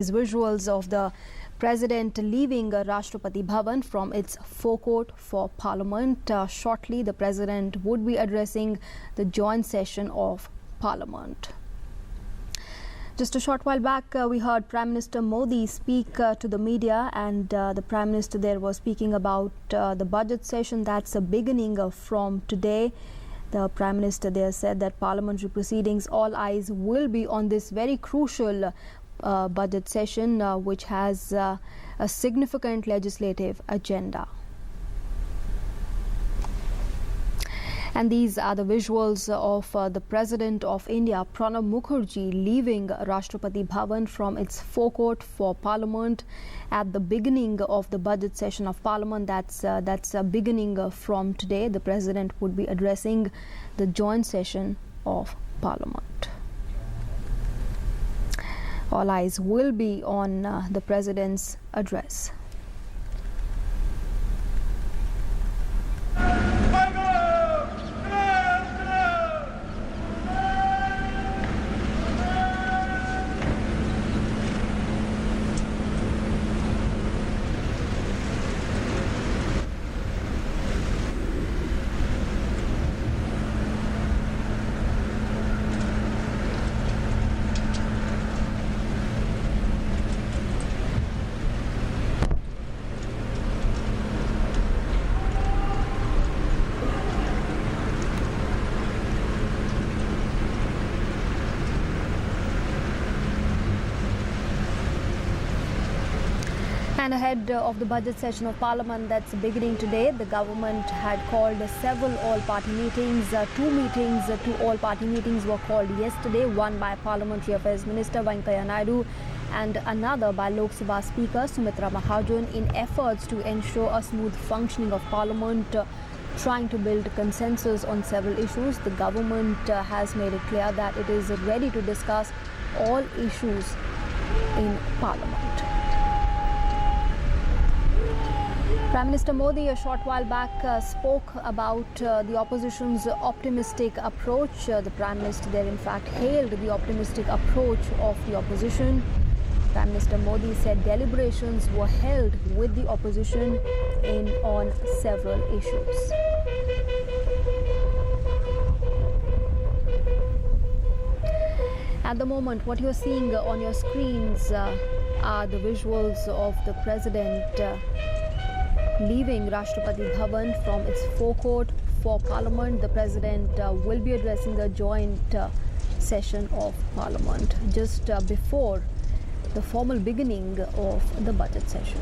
These visuals of the president leaving Rashtrapati Bhavan from its forecourt for Parliament. Shortly, the president would be addressing the joint session of Parliament. Just a short while back, we heard Prime Minister Modi speak to the media, and the Prime Minister there was speaking about the budget session that's beginning from today. The Prime Minister there said that parliamentary proceedings, all eyes will be on this very crucial budget session, which has a significant legislative agenda. And these are the visuals of the President of India, Pranab Mukherjee, leaving Rashtrapati Bhavan from its forecourt for Parliament at the beginning of the budget session of Parliament. That's beginning from today. The President would be addressing the joint session of Parliament. All eyes will be on the President's address. And ahead of the budget session of Parliament that's beginning today, the government had called several all-party meetings. Two all-party meetings were called yesterday, one by Parliamentary Affairs Minister Venkaiah Naidu and another by Lok Sabha Speaker Sumitra Mahajan, in efforts to ensure a smooth functioning of Parliament, trying to build consensus on several issues. The government has made it clear that it is ready to discuss all issues in Parliament. Prime Minister Modi a short while back spoke about the opposition's optimistic approach. The Prime Minister there in fact hailed the optimistic approach of the opposition. Prime Minister Modi said deliberations were held with the opposition on several issues. At the moment, what you're seeing on your screens are the visuals of the President leaving Rashtrapati Bhavan from its forecourt for Parliament. The President will be addressing the joint session of Parliament just before the formal beginning of the budget session.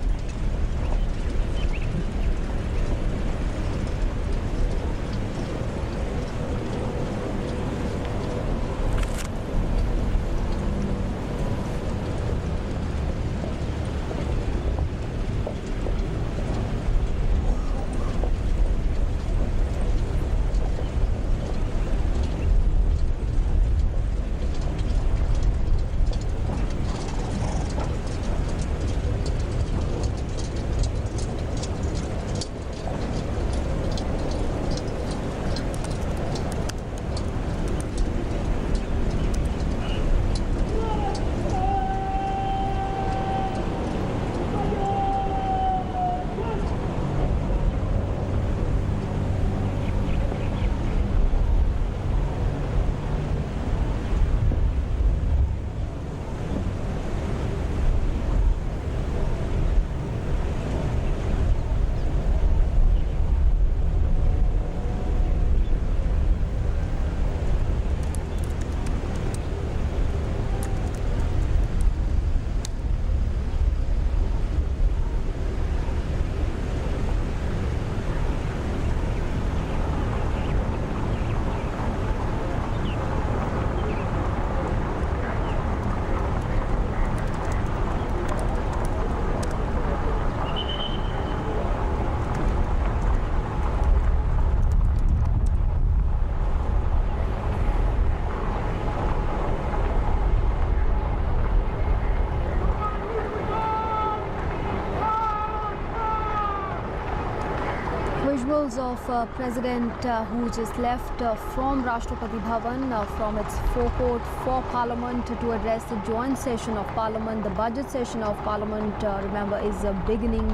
visuals of President who just left from Rashtrapati Bhavan from its forecourt for Parliament to address the joint session of Parliament. The budget session of Parliament, remember, is beginning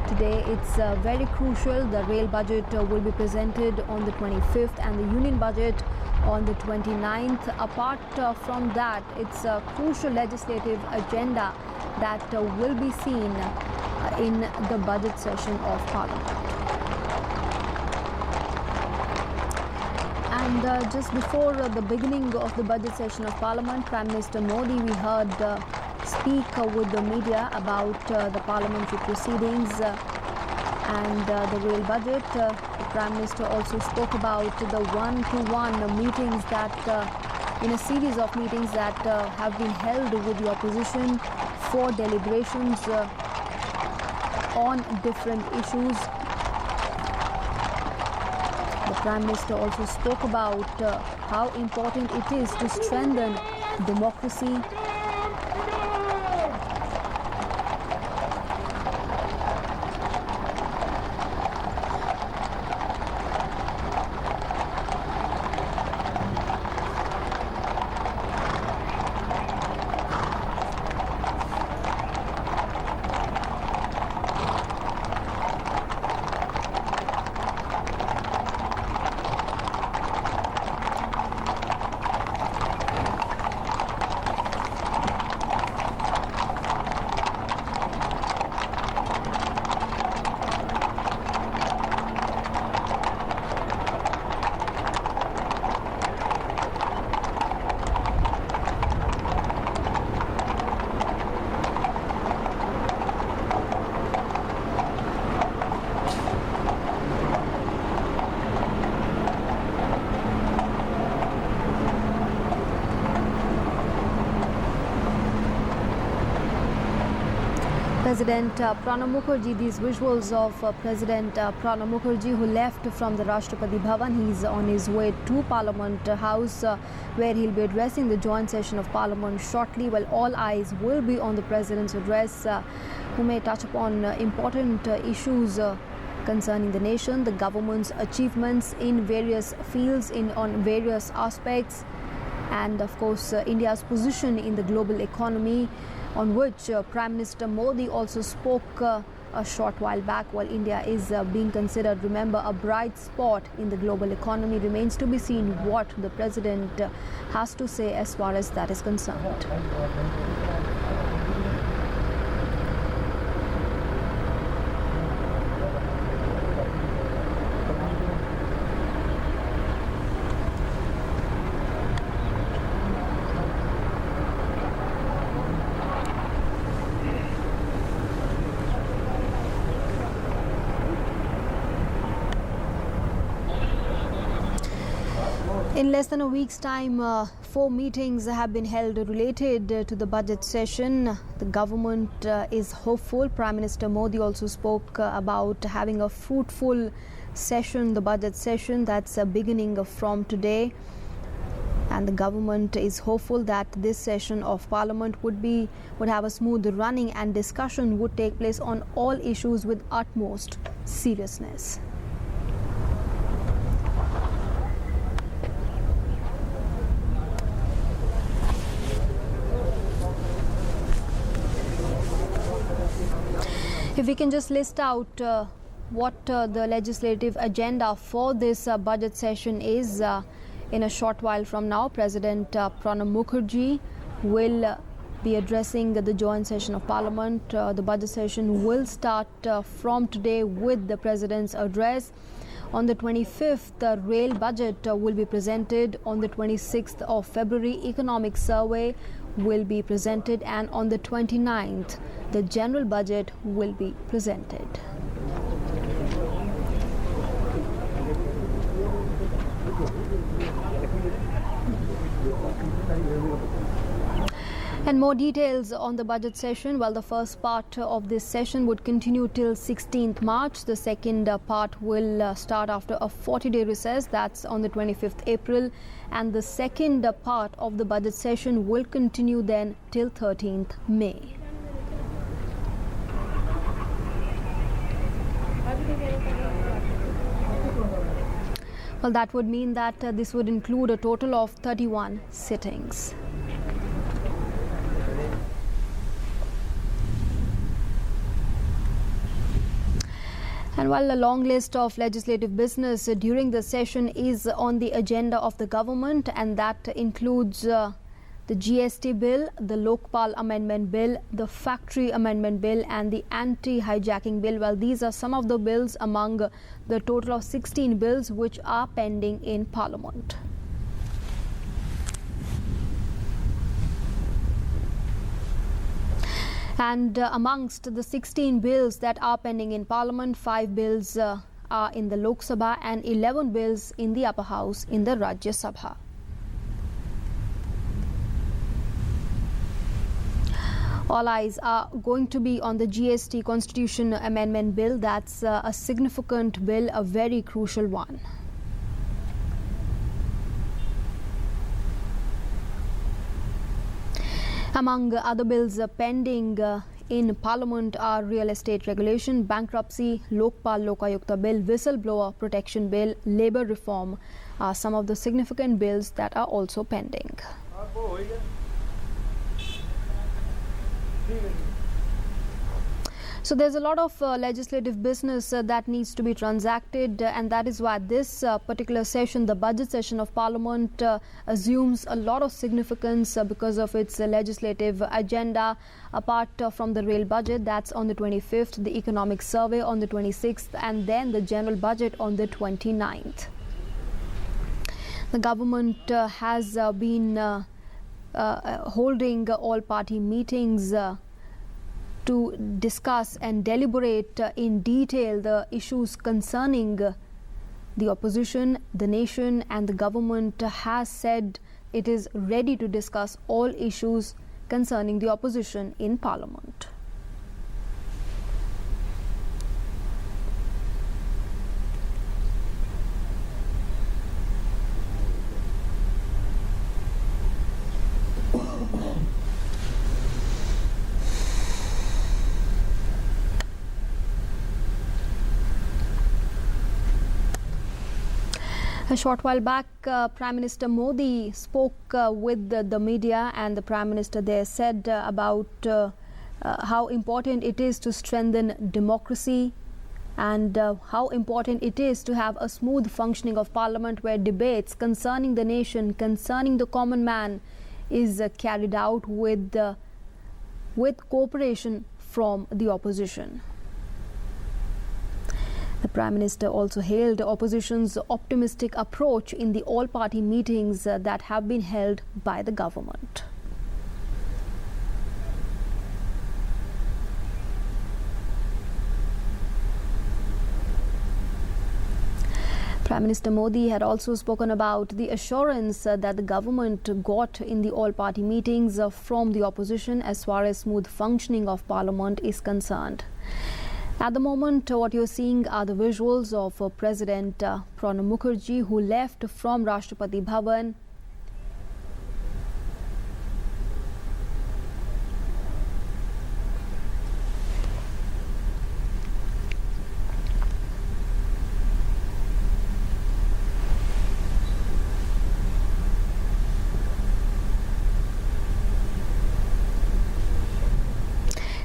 today. It's very crucial. The rail budget will be presented on the 25th and the union budget on the 29th. Apart from that, it's a crucial legislative agenda that will be seen in the budget session of Parliament. And just before the beginning of the budget session of Parliament, Prime Minister Modi, we heard speak with the media about the parliamentary proceedings and the rail budget. The Prime Minister also spoke about the one-to-one meetings that, in a series of meetings that have been held with the opposition for deliberations on different issues. The Prime Minister also spoke about how important it is to strengthen democracy. President Pranab Mukherjee, these visuals of President Pranab Mukherjee who left from the Rashtrapati Bhavan. He's on his way to Parliament House where he'll be addressing the joint session of Parliament shortly. Well, all eyes will be on the President's address who may touch upon important issues concerning the nation, the government's achievements in various fields, on various aspects, and of course India's position in the global economy, on which Prime Minister Modi also spoke a short while back. While India is being considered, remember, a bright spot in the global economy, remains to be seen what the President has to say as far as that is concerned. In less than a week's time, 4 meetings have been held related to the budget session. The government is hopeful. Prime Minister Modi also spoke about having a fruitful session, the budget session that's beginning from today. And the government is hopeful that this session of Parliament would have a smooth running and discussion would take place on all issues with utmost seriousness. If we can just list out what the legislative agenda for this budget session is, in a short while from now, President Pranab Mukherjee will be addressing the joint session of Parliament. The budget session will start from today with the President's address. On the 25th, the rail budget will be presented. On the 26th of February, economic survey will be presented, and on the 29th, the general budget will be presented. And more details on the budget session. Well, the first part of this session would continue till 16th March. The second part will start after a 40-day recess. That's on the 25th April. And the second part of the budget session will continue then till 13th May. Well, that would mean that this would include a total of 31 sittings. And while a long list of legislative business during the session is on the agenda of the government, and that includes the GST bill, the Lokpal Amendment Bill, the Factory Amendment Bill and the Anti-Hijacking Bill. Well, these are some of the bills among the total of 16 bills which are pending in Parliament. And amongst the 16 bills that are pending in Parliament, 5 bills are in the Lok Sabha and 11 bills in the upper house in the Rajya Sabha. All eyes are going to be on the GST Constitution Amendment Bill. That's a significant bill, a very crucial one. Among other bills pending in Parliament are Real Estate Regulation, Bankruptcy, Lokpal Lokayukta Bill, Whistleblower Protection Bill, Labour Reform are some of the significant bills that are also pending. So there's a lot of legislative business that needs to be transacted, and that is why this particular session, the budget session of Parliament, assumes a lot of significance because of its legislative agenda. Apart from the rail budget, that's on the 25th, the economic survey on the 26th, and then the general budget on the 29th. The government has been holding all-party meetings to discuss and deliberate in detail the issues concerning the opposition. The nation and the government has said it is ready to discuss all issues concerning the opposition in Parliament. A short while back, Prime Minister Modi spoke with the media, and the Prime Minister there said about how important it is to strengthen democracy and how important it is to have a smooth functioning of Parliament where debates concerning the nation, concerning the common man is carried out with cooperation from the opposition. The Prime Minister also hailed the opposition's optimistic approach in the all-party meetings that have been held by the government. Prime Minister Modi had also spoken about the assurance that the government got in the all-party meetings from the opposition as far as smooth functioning of Parliament is concerned. At the moment, what you're seeing are the visuals of President Pranab Mukherjee, who left from Rashtrapati Bhavan.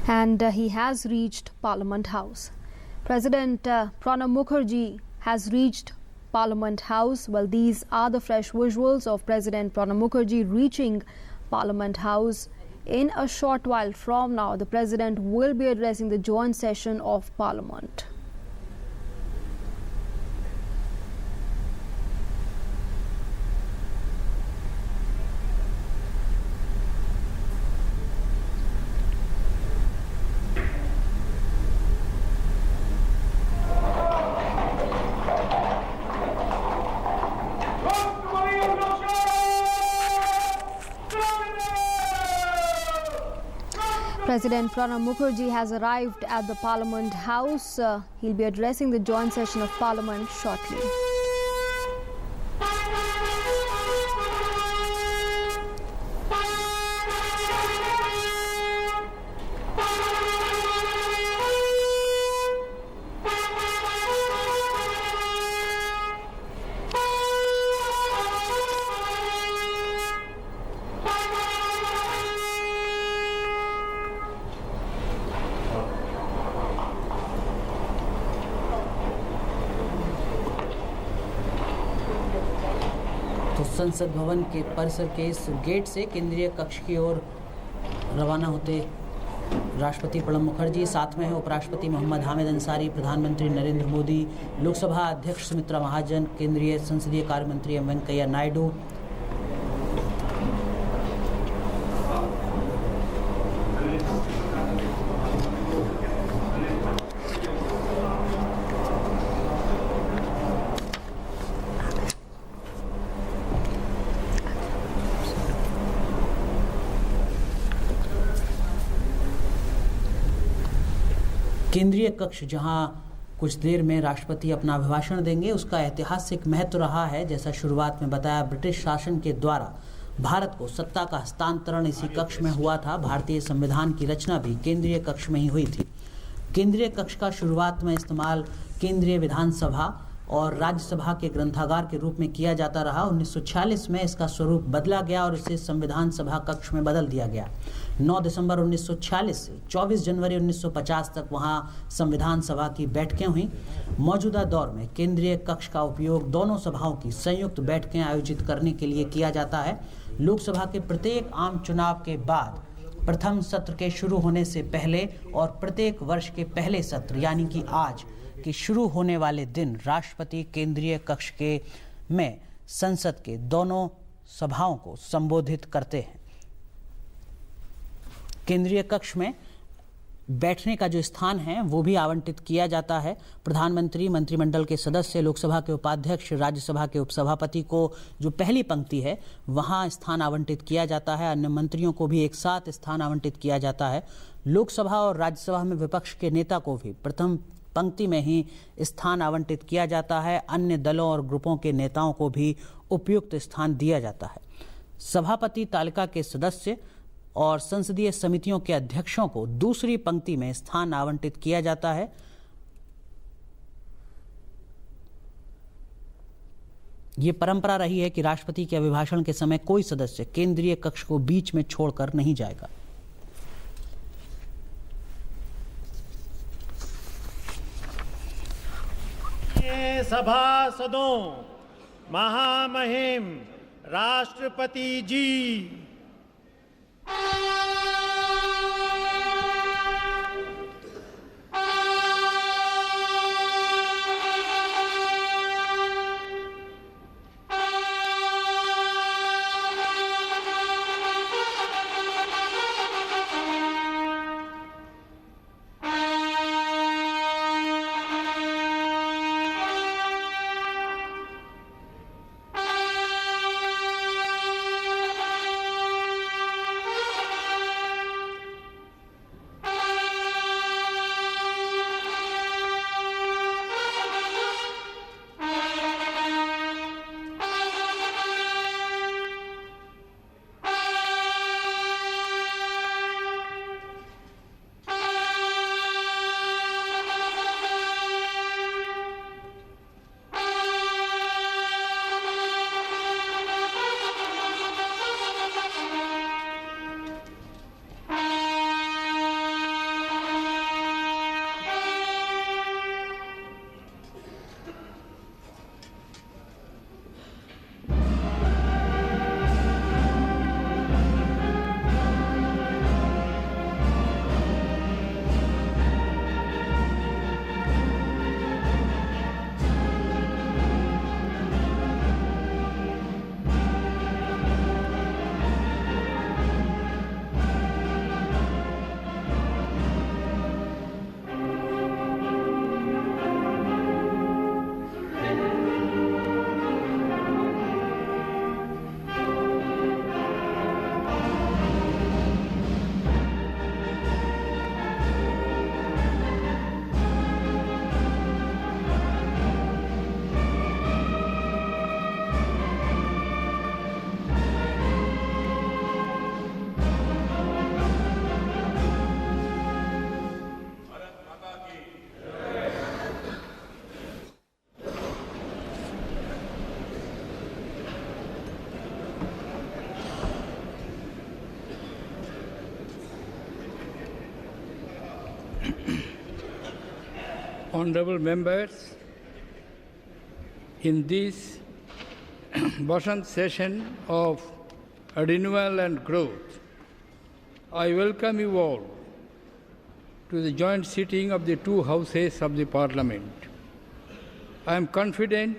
And he has reached Parliament House. President Pranab Mukherjee has reached Parliament House. Well, these are the fresh visuals of President Pranab Mukherjee reaching Parliament House. In a short while from now, the President will be addressing the joint session of Parliament. President Pranab Mukherjee has arrived at the Parliament House. He'll be addressing the joint session of Parliament shortly. संसद भवन के परिसर के इस gate से केंद्रीय कक्ष की ओर रवाना होते राष्ट्रपति प्रणब मुखर्जी, साथ में है उपराष्ट्रपति मोहम्मद हामिद अंसारी, प्रधानमंत्री नरेंद्र मोदी, लोकसभा अध्यक्ष सुमित्रा महाजन, केंद्रीय संसदीय कार्य मंत्री एम वेंकैया नायडू। केंद्रीय कक्ष जहां कुछ देर में राष्ट्रपति अपना अभिभाषण देंगे, उसका ऐतिहासिक महत्व रहा है। जैसा शुरुआत में बताया, ब्रिटिश शासन के द्वारा भारत को सत्ता का हस्तांतरण इसी कक्ष में हुआ था। भारतीय संविधान की रचना भी केंद्रीय कक्ष में ही हुई थी। केंद्रीय कक्ष का शुरुआत में इस्तेमाल केंद्रीय विधानसभा और राज्यसभा के ग्रंथागार के रूप में किया जाता रहा। 1946 में इसका स्वरूप बदला गया और इसे संविधान सभा कक्ष में बदल दिया गया। 9 दिसंबर 1946 से 24 जनवरी 1950 तक वहां संविधान सभा की बैठकें हुई। मौजूदा दौर में केंद्रीय कक्ष का उपयोग दोनों सभाओं की संयुक्त बैठकें आयोजित करने के लिए किया जाता है। लोकसभा के प्रत्येक आम चुनाव के बाद, प्रथम सत्र के शुरू होने से पहले और प्रत्येक वर्ष के पहले सत्र यानी कि आज के शुरू होने वाले दिन, राष्ट्रपति केंद्रीय कक्ष के में संसद के दोनों सभाओं को संबोधित करते हैं। केंद्रीय कक्ष में बैठने का जो स्थान है वो भी आवंटित किया जाता है। प्रधानमंत्री, मंत्रिमंडल के सदस्य, लोकसभा के उपाध्यक्ष, राज्यसभा के उपसभापति को जो पहली पंक्ति है वहां स्थान आवंटित किया जाता है। अन्य मंत्रियों को भी एक साथ स्थान आवंटित किया जाता है। लोकसभा और राज्यसभा में विपक्ष के नेता को भी प्रथम पंक्ति में ही स्थान आवंटित किया जाता है। अन्य दलों और ग्रुपों के नेताओं को भी उपयुक्त स्थान दिया जाता है। सभापति, तालिका के सदस्य और संसदीय समितियों के अध्यक्षों को दूसरी पंक्ति में स्थान आवंटित किया जाता है। ये परंपरा रही है कि राष्ट्रपति के अभिभाषण के समय कोई सदस्य केंद्रीय कक्ष को बीच में छोड़कर नहीं जाएगा। सभासदों, महामहिम राष्ट्रपति जी, Honorable members, in this Vasant session of renewal and growth, I welcome you all to the joint sitting of the two houses of the Parliament. I am confident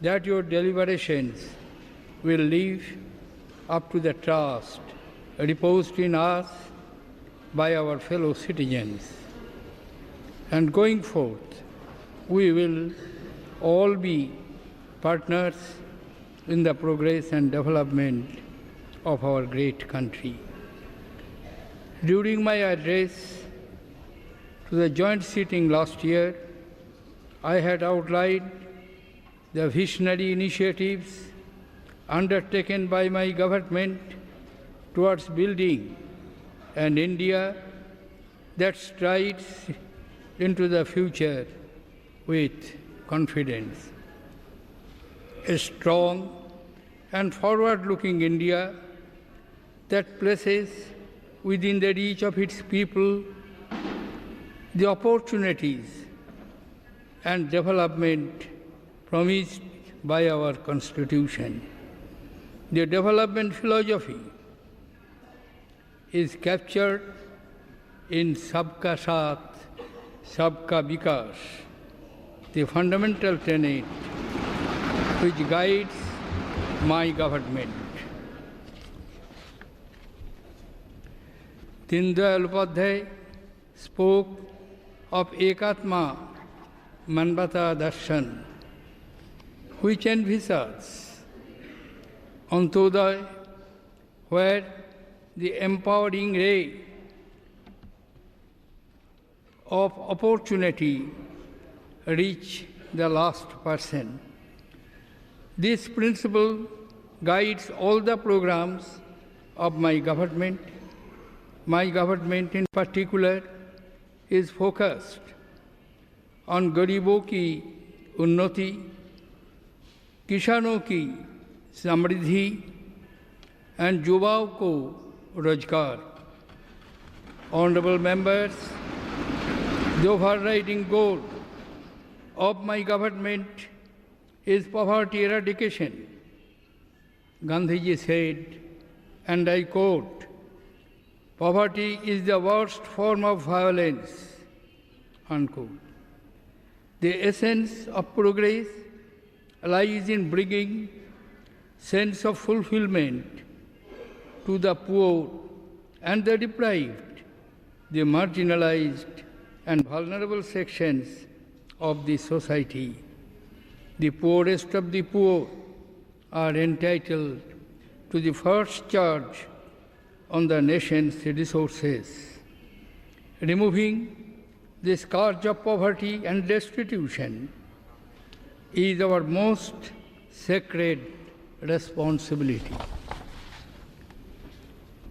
that your deliberations will live up to the trust reposed in us by our fellow citizens. And going forth, we will all be partners in the progress and development of our great country. During my address to the joint sitting last year, I had outlined the visionary initiatives undertaken by my government towards building an India that strides into the future with confidence. A strong and forward-looking India that places within the reach of its people the opportunities and development promised by our Constitution. The development philosophy is captured in Sabka Saath, Sabka Vikas, the fundamental tenet which guides my government. Dindayal Upadhyay spoke of Ekatma Manvata Darshan, which envisages Antodaya, where the empowering ray of opportunity reach the last person. This principle guides all the programs of my government. My government in particular is focused on Garibon ki Unnati, Kisano ki Samriddhi and Yuvaon ko Rozgar. Honorable members, the overriding goal of my government is poverty eradication. Gandhiji said, and I quote, "Poverty is the worst form of violence," unquote. The essence of progress lies in bringing sense of fulfillment to the poor and the deprived, the marginalized and vulnerable sections of the society. The poorest of the poor are entitled to the first charge on the nation's resources. Removing the scourge of poverty and destitution is our most sacred responsibility.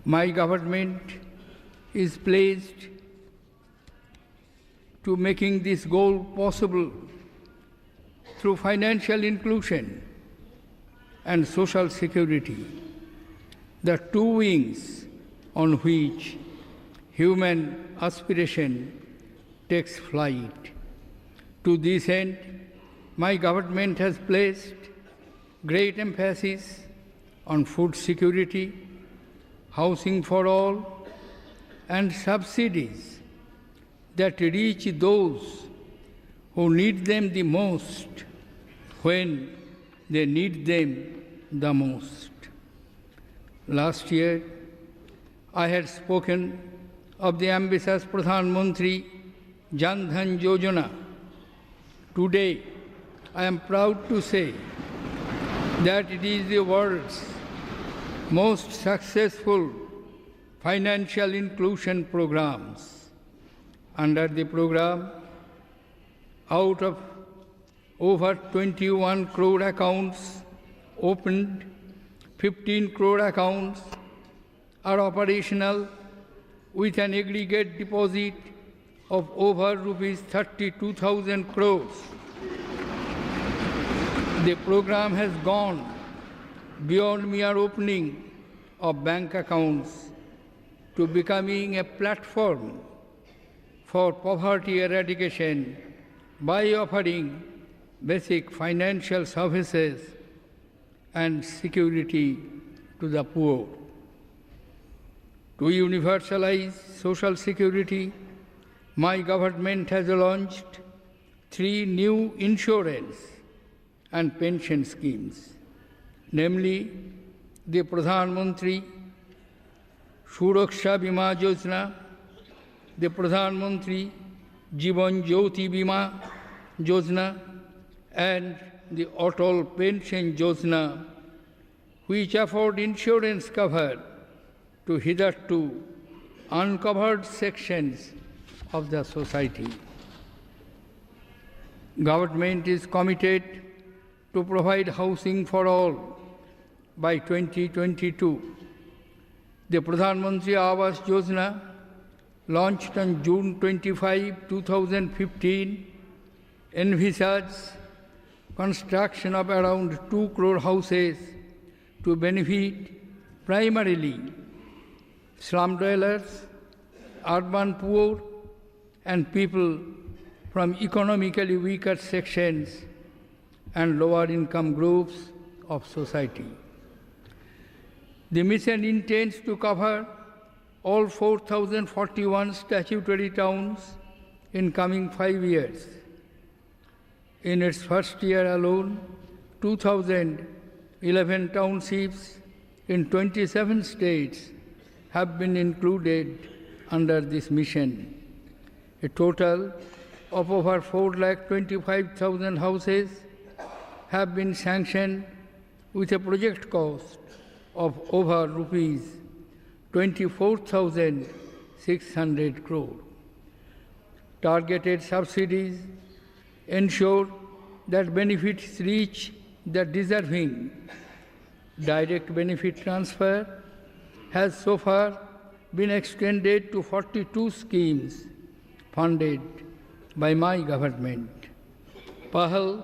My government is pledged to making this goal possible through financial inclusion and social security, the two wings on which human aspiration takes flight. To this end, my government has placed great emphasis on food security, housing for all, and subsidies that reach those who need them the most when they need them the most. Last year, I had spoken of the ambitious Pradhan Mantri Jan Dhan Yojana. Today, I am proud to say that it is the world's most successful financial inclusion programs. Under the program, out of over 21 crore accounts opened, 15 crore accounts are operational with an aggregate deposit of over rupees 32,000 crores. The program has gone beyond mere opening of bank accounts to becoming a platform for poverty eradication by offering basic financial services and security to the poor. To universalize social security, my government has launched 3 new insurance and pension schemes, namely the Pradhan Mantri Suraksha Bima Yojana, the Pradhan Mantri Jivan Jyoti Bima Yojana, and the Atal Pension Yojana, which afford insurance cover to hitherto uncovered sections of the society. Government is committed to provide housing for all by 2022. The Pradhan Mantri Awas Yojana, launched on June 25, 2015, envisages construction of around 2 crore houses to benefit primarily slum dwellers, urban poor, and people from economically weaker sections and lower income groups of society. The mission intends to cover all 4,041 statutory towns in coming 5 years. In its first year alone, 2,011 townships in 27 states have been included under this mission. A total of over 4,25,000 houses have been sanctioned with a project cost of over rupees 24,600 crore. Targeted subsidies ensure that benefits reach the deserving. Direct benefit transfer has so far been extended to 42 schemes funded by my government. PAHAL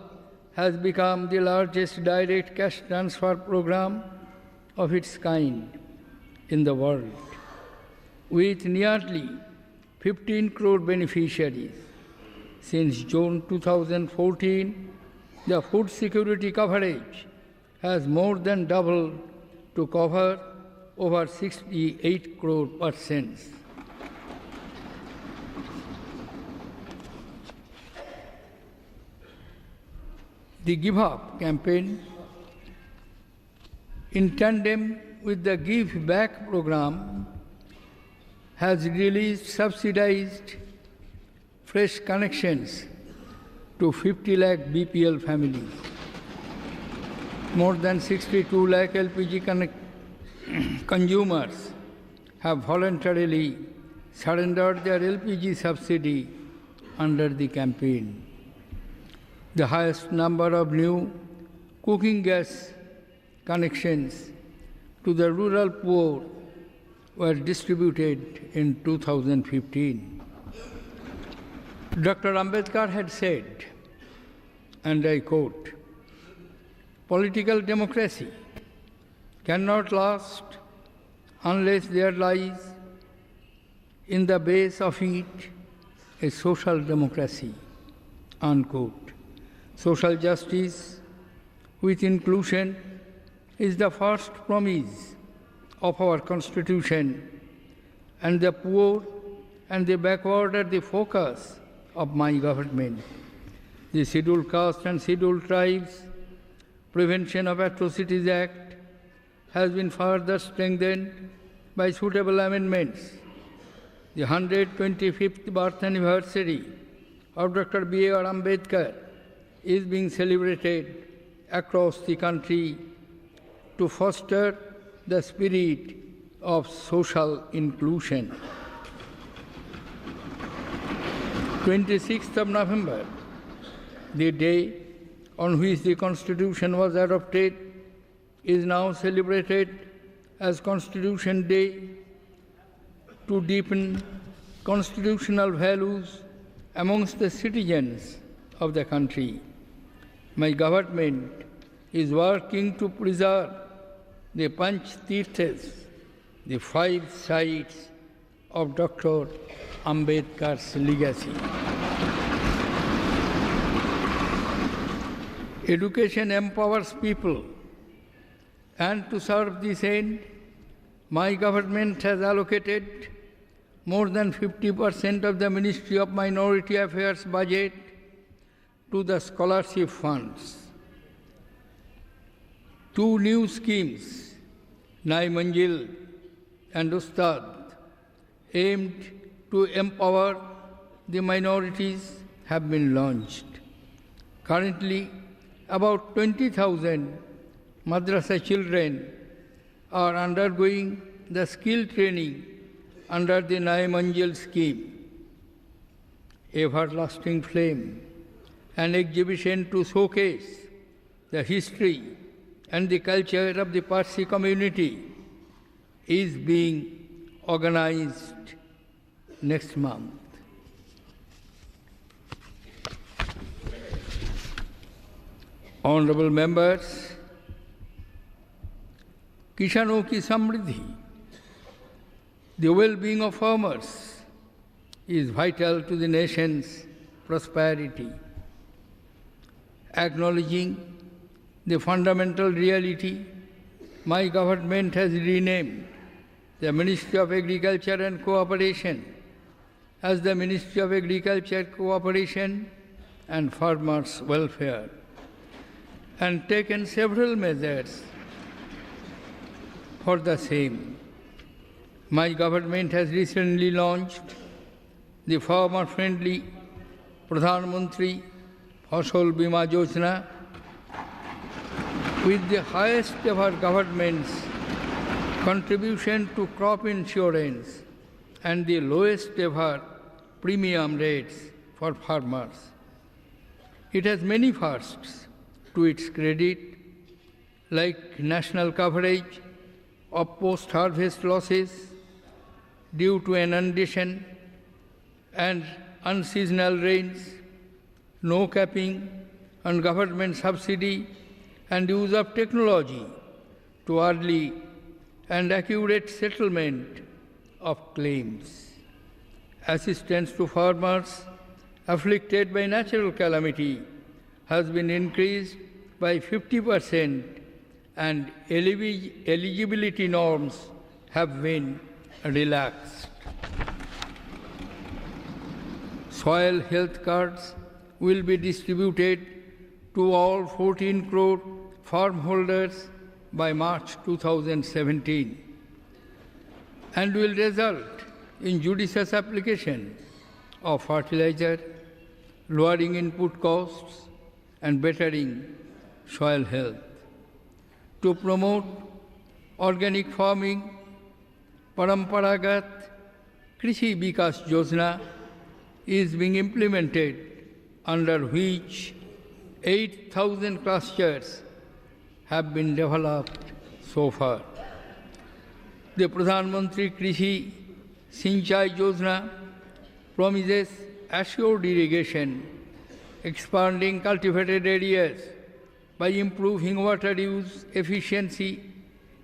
has become the largest direct cash transfer program of its kind in the world, with nearly 15 crore beneficiaries. Since June 2014, the food security coverage has more than doubled to cover over 68 crore persons. The Give Up campaign, in tandem with the Give Back program, has released subsidized fresh connections to 50 lakh BPL families. More than 62 lakh LPG consumers have voluntarily surrendered their LPG subsidy under the campaign. The highest number of new cooking gas connections to the rural poor were distributed in 2015. Dr. Ambedkar had said, and I quote, "Political democracy cannot last unless there lies in the base of it a social democracy," unquote. Social justice with inclusion is the first promise of our Constitution, and the poor and the backward are the focus of my government. The Scheduled Caste and Scheduled Tribes Prevention of Atrocities Act has been further strengthened by suitable amendments. The 125th birth anniversary of Dr. B.R. Ambedkar is being celebrated across the country to foster the spirit of social inclusion. 26th of November, the day on which the Constitution was adopted, is now celebrated as Constitution Day to deepen constitutional values amongst the citizens of the country. My government is working to preserve the Panch Tirthas, the 5 sites of Dr. Ambedkar's legacy. Education empowers people And to serve this end, my government has allocated more than 50% of the Ministry of Minority Affairs budget to the scholarship funds. 2 new schemes, Nai Manjil and Ustad, aimed to empower the minorities, have been launched. Currently, about 20,000 madrasa children are undergoing the skill training under the Nai Manjil scheme. Everlasting Flame, an exhibition to showcase the history and the culture of the Parsi community, is being organized next month. Honorable members, Kisano ki Samriddhi, the well-being of farmers, is vital to the nation's prosperity. Acknowledging the fundamental reality, my government has renamed the Ministry of Agriculture and Cooperation as the Ministry of Agriculture, Cooperation and Farmers' Welfare, and taken several measures for the same. My government has recently launched the farmer-friendly Pradhan Mantri Fasal Bima Yojana, with the highest ever government's contribution to crop insurance and the lowest ever premium rates for farmers. It has many firsts to its credit, like national coverage of post-harvest losses due to inundation and unseasonal rains, no capping on government subsidy, and use of technology to early and accurate settlement of claims. Assistance to farmers afflicted by natural calamity has been increased by 50%, and eligibility norms have been relaxed. Soil health cards will be distributed to all 14 crore farm holders by March 2017, and will result in judicious application of fertilizer, lowering input costs and bettering soil health. To promote organic farming, Paramparagat Krishi Vikas Yojana is being implemented, under which 8,000 clusters have been developed so far. The Pradhan Mantri Krishi Sinchai Yojana promises assured irrigation, expanding cultivated areas by improving water use efficiency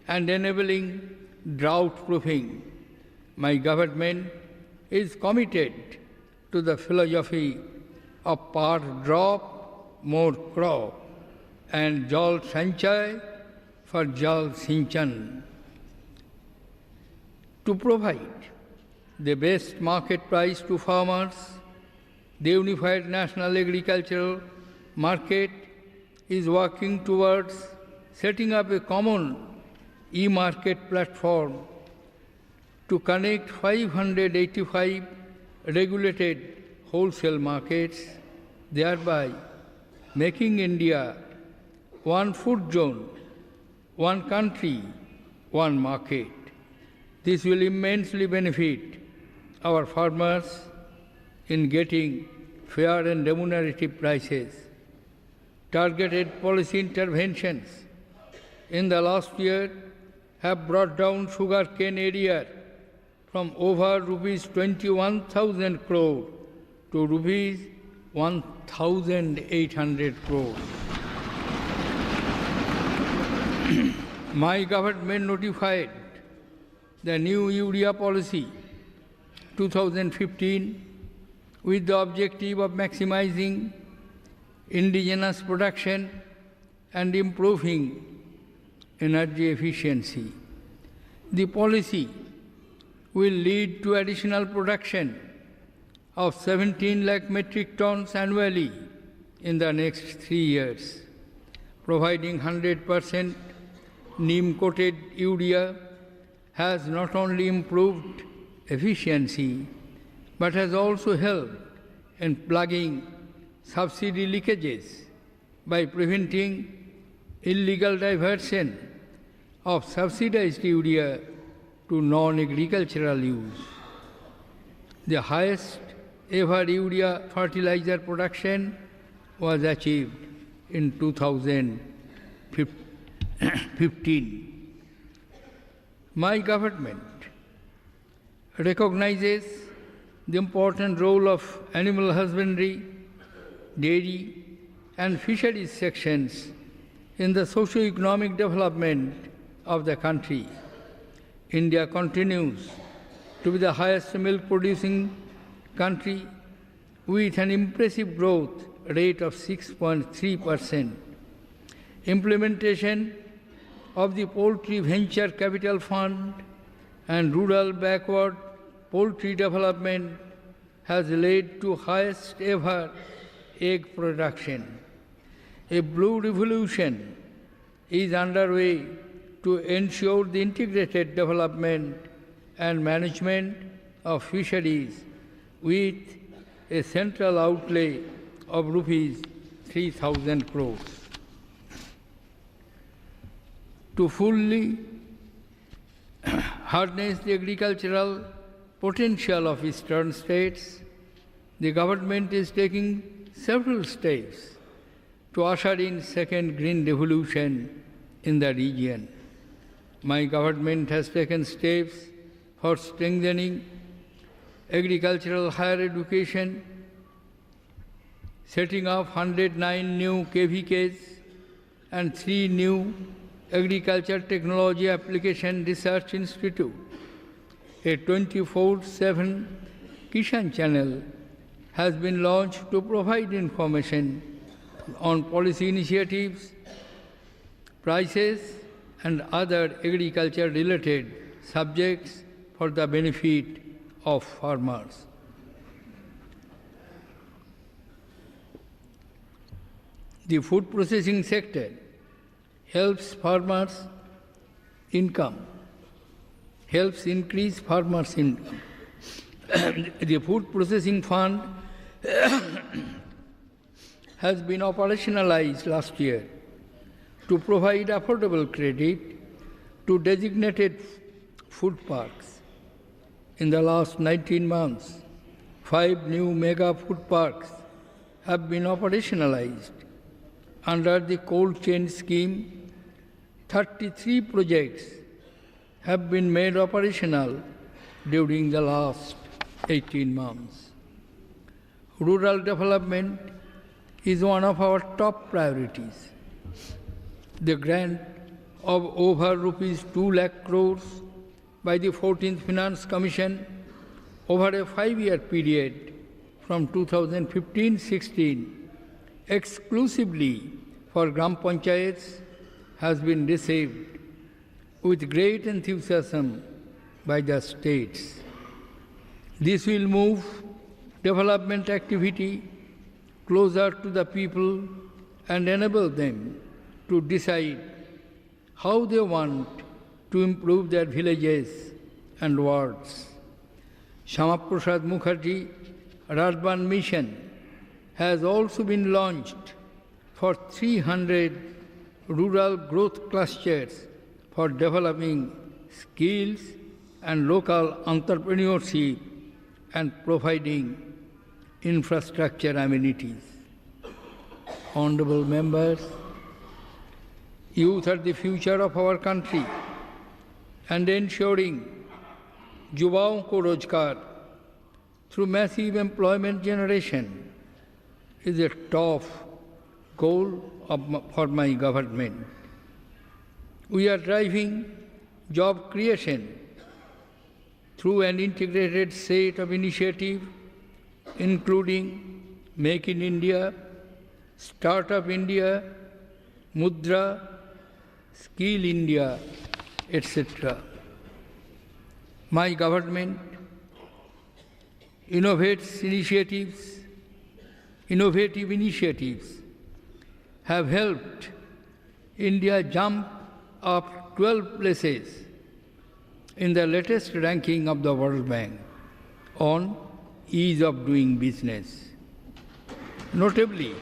and enabling drought proofing. My government is committed to the philosophy of per drop, more crop, and Jal Sanchay for Jal Sinchan. To provide the best market price to farmers, the Unified National Agricultural Market is working towards setting up a common e-market platform to connect 585 regulated wholesale markets, thereby making India one food zone, one country, one market. This will immensely benefit our farmers in getting fair and remunerative prices. Targeted policy interventions in the last year have brought down sugarcane area from over rupees 21,000 crore to rupees 1,800 crore. My government notified the new urea policy 2015 with the objective of maximizing indigenous production and improving energy efficiency. The policy will lead to additional production of 17 lakh metric tons annually in the next 3 years. Providing 100% neem-coated urea has not only improved efficiency, but has also helped in plugging subsidy leakages by preventing illegal diversion of subsidized urea to non-agricultural use. The highest ever urea fertilizer production was achieved in 2015. My government recognizes the important role of animal husbandry, dairy, and fisheries sections in the socio-economic development of the country. India continues to be the highest milk-producing country with an impressive growth rate of 6.3%. Implementation of the Poultry Venture Capital Fund and rural backward poultry development has led to highest ever egg production. A blue revolution is underway to ensure the integrated development and management of fisheries with a central outlay of rupees 3,000 crores. To fully harness the agricultural potential of eastern states, the government is taking several steps to usher in second green revolution in the region. My government has taken steps for strengthening agricultural higher education, setting up 109 new KVKs and 3 new Agriculture Technology Application Research Institute. A 24/7 Kishan channel has been launched to provide information on policy initiatives, prices, and other agriculture-related subjects for the benefit of farmers. The food processing sector helps farmers' income, helps increase farmers' income. The Food Processing Fund has been operationalized last year to provide affordable credit to designated food parks. In the last 19 months, 5 new mega food parks have been operationalized. Under the cold chain scheme, 33 projects have been made operational during the last 18 months. Rural development is one of our top priorities. The grant of over rupees 2 lakh crores by the 14th Finance Commission over a 5-year period from 2015-16 exclusively for Gram Panchayats has been received with great enthusiasm by the states. This will move development activity closer to the people and enable them to decide how they want to improve their villages and wards. Shama Prasad Mukherjee Urban Mission has also been launched for 300 rural growth clusters for developing skills and local entrepreneurship and providing infrastructure amenities. Honorable members, youth are the future of our country, and ensuring युवाओं को रोजगार through massive employment generation is a top goal for my government. We are driving job creation through an integrated set of initiatives, including Make in India, Startup India, Mudra, Skill India, etc. My government innovative initiatives have helped India jump up 12 places in the latest ranking of the World Bank on ease of doing business. Notably,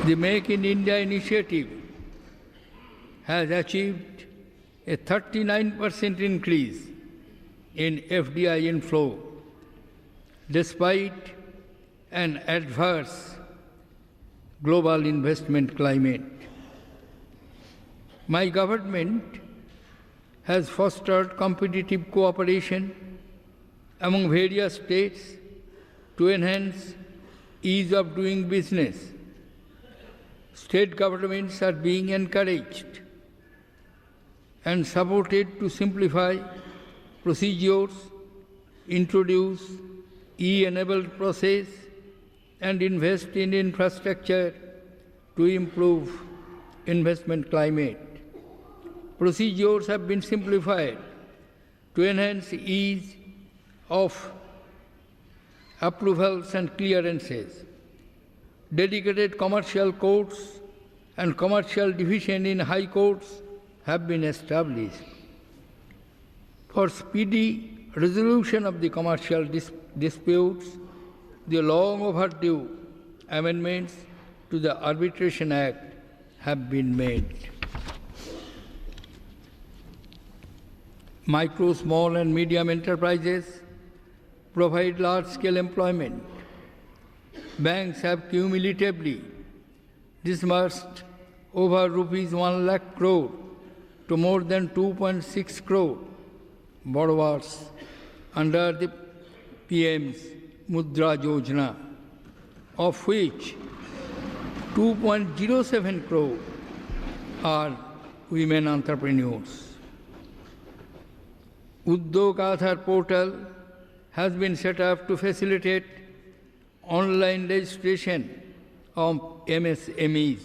the Make in India initiative has achieved a 39% increase in FDI inflow despite an adverse global investment climate. My government has fostered competitive cooperation among various states to enhance ease of doing business. State governments are being encouraged and supported to simplify procedures, introduce e-enabled process, and invest in infrastructure to improve investment climate. Procedures have been simplified to enhance ease of approvals and clearances. Dedicated commercial courts and commercial division in high courts have been established. For speedy resolution of the commercial disputes, the long overdue amendments to the Arbitration Act have been made. Micro, small and medium enterprises provide large-scale employment. Banks have cumulatively disbursed over rupees 1 lakh crore to more than 2.6 crore borrowers under the PM's Mudra Yojana, of which 2.07 crore are women entrepreneurs. Udyog Aadhaar portal has been set up to facilitate online registration of MSMEs.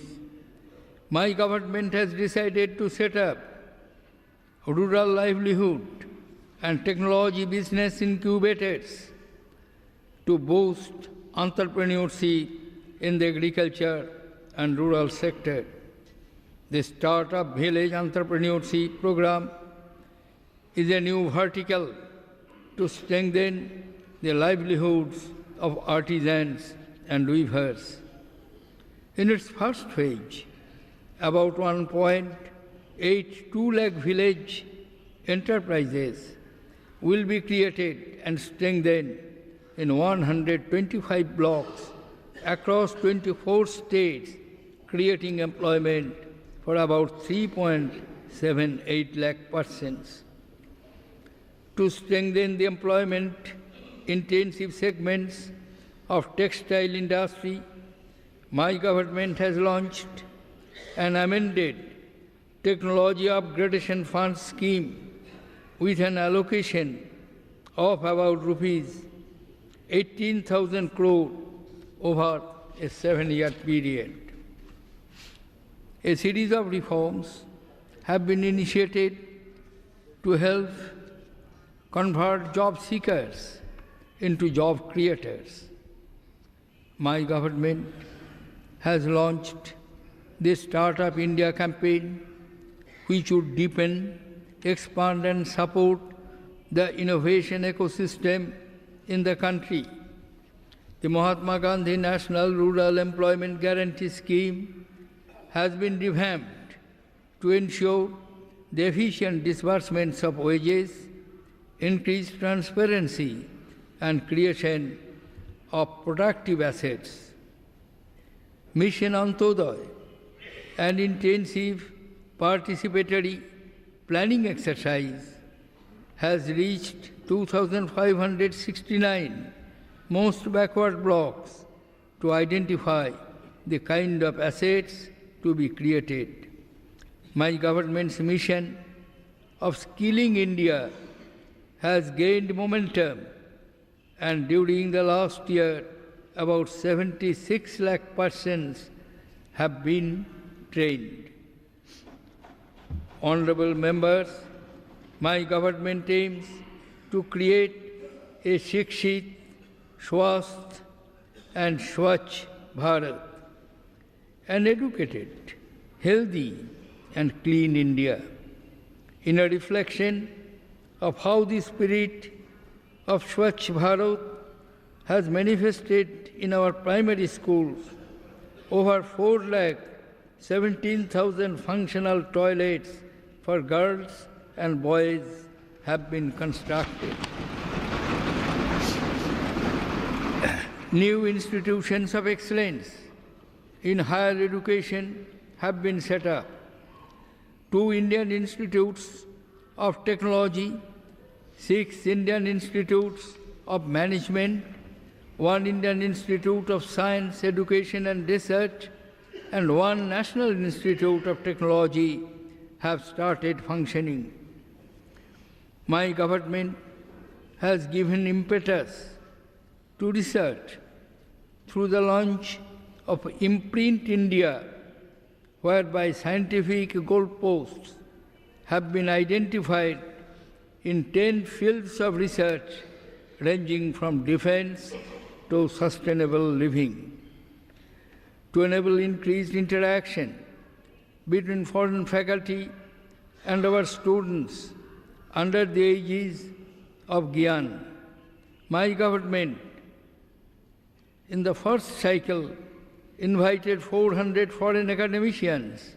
My government has decided to set up rural livelihood and technology business incubators to boost entrepreneurship in the agriculture and rural sector. The Startup Village Entrepreneurship Program is a new vertical to strengthen the livelihoods of artisans and weavers. In its first phase, about 1.82 lakh village enterprises will be created and strengthened in 125 blocks across 24 states, creating employment for about 3.78 lakh persons. To strengthen the employment-intensive segments of textile industry, my government has launched an amended Technology Upgradation Fund scheme with an allocation of about rupees 18,000 crore over a 7-year period. A series of reforms have been initiated to help convert job seekers into job creators. My government has launched the Startup India campaign, which would deepen, expand and support the innovation ecosystem in the country. The Mahatma Gandhi National Rural Employment Guarantee Scheme has been revamped to ensure the efficient disbursements of wages, increased transparency and creation of productive assets. Mission Antoday, an intensive participatory planning exercise, has reached 2,569 most backward blocks to identify the kind of assets to be created. My government's mission of skilling India has gained momentum, and during the last year, about 76 lakh persons have been trained. Honorable members, my government aims to create a Shikshit, Swasth and Swachh Bharat, an educated, healthy and clean India, in a reflection of how the spirit of Swachh Bharat has manifested in our primary schools. Over 4,17,000 functional toilets for girls and boys have been constructed. New institutions of excellence in higher education have been set up. 2 Indian institutes of technology, 6 Indian institutes of management, 1 Indian institute of science, education and research, and 1 National Institute of Technology have started functioning. My government has given impetus to research through the launch of Imprint India, whereby scientific goalposts have been identified in 10 fields of research ranging from defense to sustainable living. To enable increased interaction between foreign faculty and our students under the aegis of Gyan, my government in the first cycle invited 400 foreign academicians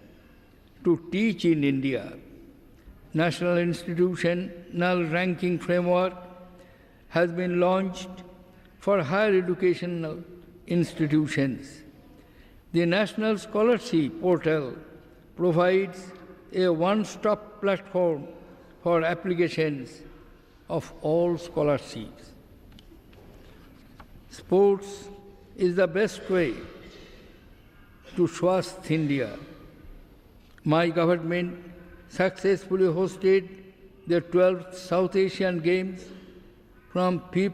to teach in India. National Institutional Ranking Framework has been launched for higher educational institutions. The National Scholarship Portal provides a one-stop platform for applications of all scholarships. Sports is the best way to Swasth India. My government successfully hosted the 12th South Asian Games from 5th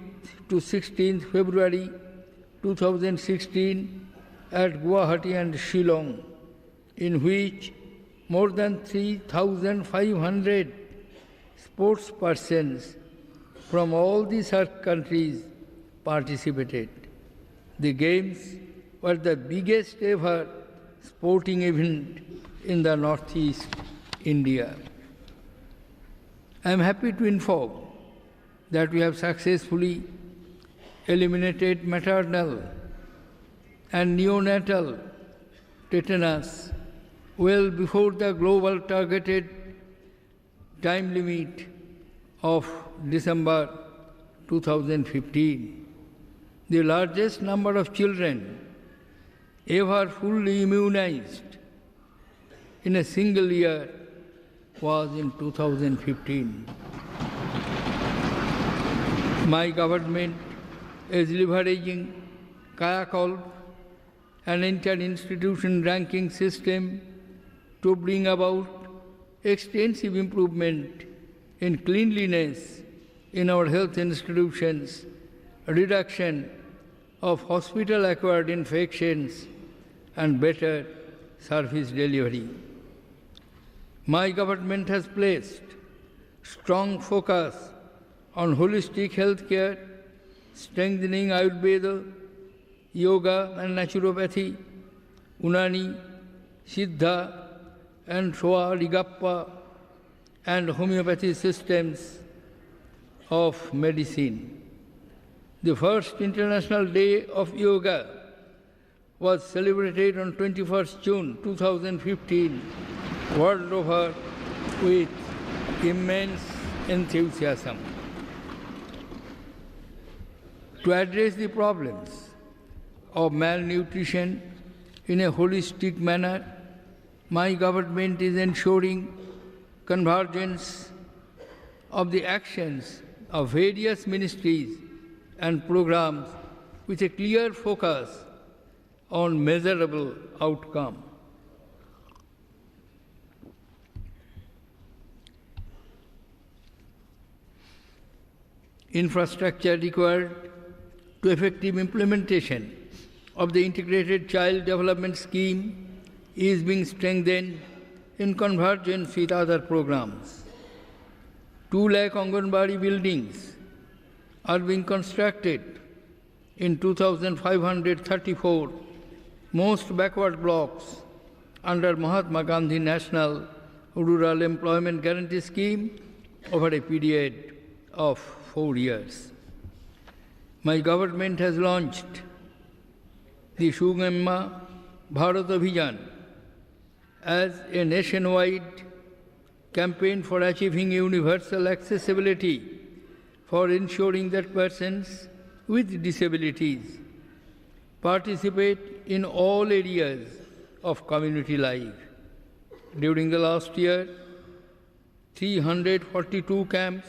to 16th February 2016 at Guwahati and Shillong, in which more than 3,500 sports persons from all the SAARC countries participated. The Games were the biggest ever sporting event in the Northeast India. I am happy to inform that we have successfully eliminated maternal and neonatal tetanus well before the global targeted time limit of December 2015. The largest number of children ever fully immunized in a single year was in 2015. My government is leveraging Kayakalp, an inter-institution ranking system, to bring about extensive improvement in cleanliness in our health institutions, reduction of hospital-acquired infections, and better service delivery. My government has placed strong focus on holistic health care, strengthening Ayurveda, yoga and naturopathy, Unani, Siddha and Shoa Rigappa, and homeopathy systems of medicine. The first International Day of Yoga was celebrated on 21st June 2015 world over with immense enthusiasm. To address the problems of malnutrition in a holistic manner, my government is ensuring convergence of the actions of various ministries and programs with a clear focus on measurable outcome. Infrastructure required to effective implementation of the Integrated Child Development Scheme is being strengthened in convergence with other programs. 2 lakh Anganwadi buildings are being constructed in 2,534 most backward blocks under Mahatma Gandhi National Rural Employment Guarantee Scheme over a period of 4 years. My government has launched the Sugama Bharat Abhiyan as a nationwide campaign for achieving universal accessibility, for ensuring that persons with disabilities participate in all areas of community life. During the last year, 342 camps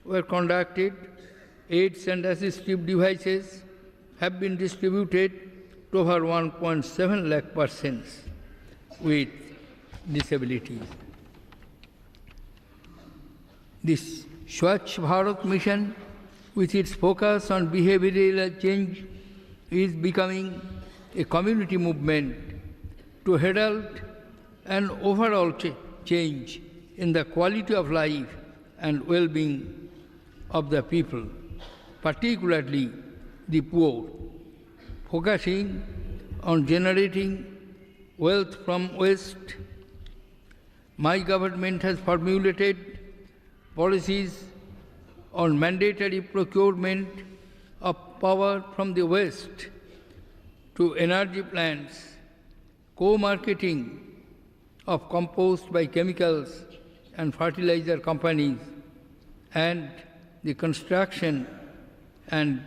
were conducted, aids and assistive devices have been distributed to over 1.7 lakh persons with disabilities. This Swachh Bharat mission, with its focus on behavioral change, is becoming a community movement to herald an overall change in the quality of life and well-being of the people, particularly the poor, focusing on generating wealth from waste. My government has formulated policies on mandatory procurement of power from the waste to energy plants, co-marketing of compost by chemicals and fertilizer companies, and the construction and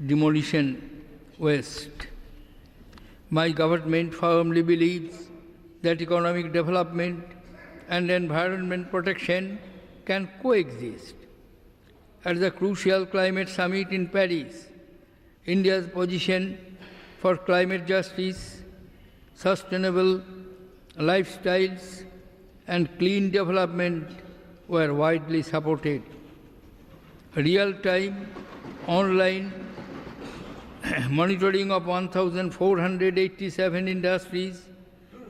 demolition waste. My government firmly believes that economic development and environment protection can coexist. At the crucial climate summit in Paris, India's position for climate justice, sustainable lifestyles, and clean development were widely supported. Real-time online monitoring of 1,487 industries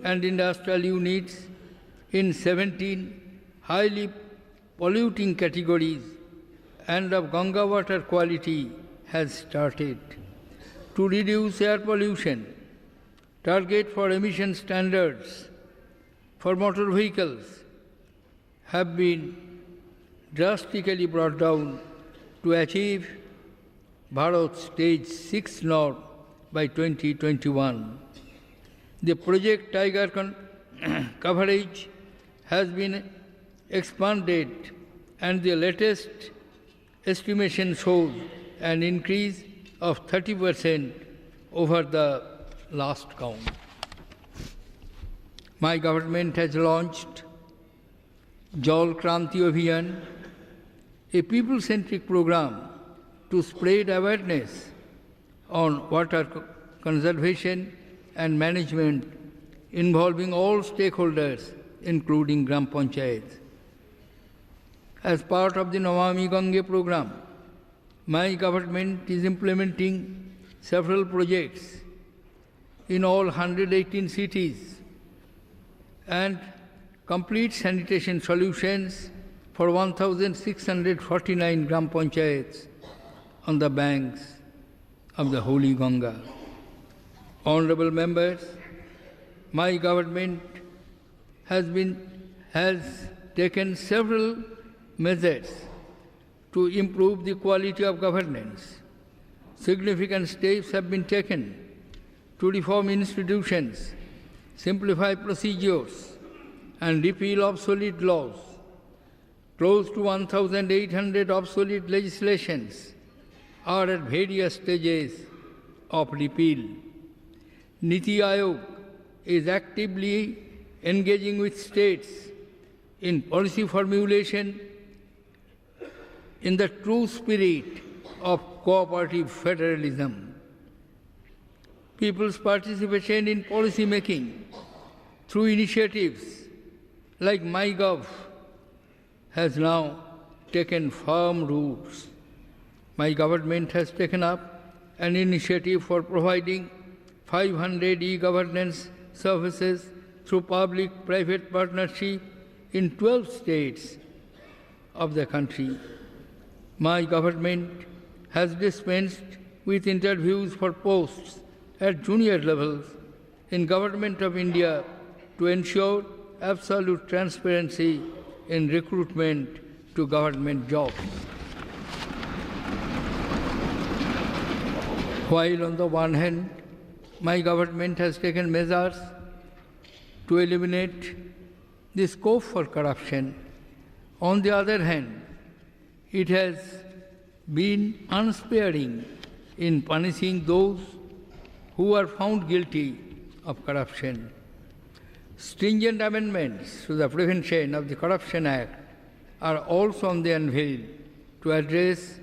and industrial units in 17 highly polluting categories and of Ganga water quality has started. To reduce air pollution, target for emission standards for motor vehicles have been drastically brought down to achieve Bharat Stage 6 norm by 2021. The Project Tiger coverage has been expanded, and the latest estimation shows an increase of 30% over the last count. My government has launched Jal Kranti Abhiyan, a people-centric program to spread awareness on water conservation and management involving all stakeholders, including Gram Panchayats. As part of the Namami Gange program, my government is implementing several projects in all 118 cities and complete sanitation solutions for 1,649 Gram Panchayats on the banks of the Holy Ganga. Honorable members, my government has taken several measures to improve the quality of governance. Significant steps have been taken to reform institutions, simplify procedures, and repeal obsolete laws. Close to 1,800 obsolete legislations are at various stages of repeal. Niti Aayog is actively engaging with states in policy formulation in the true spirit of cooperative federalism. People's participation in policy making through initiatives like MyGov has now taken firm roots. My government has taken up an initiative for providing 500 e-governance services through public-private partnership in 12 states of the country. My government has dispensed with interviews for posts at junior levels in Government of India to ensure absolute transparency in recruitment to government jobs. While on the one hand, my government has taken measures to eliminate the scope for corruption, on the other hand, it has been unsparing in punishing those who are found guilty of corruption. Stringent amendments to the Prevention of the Corruption Act are also on the anvil to address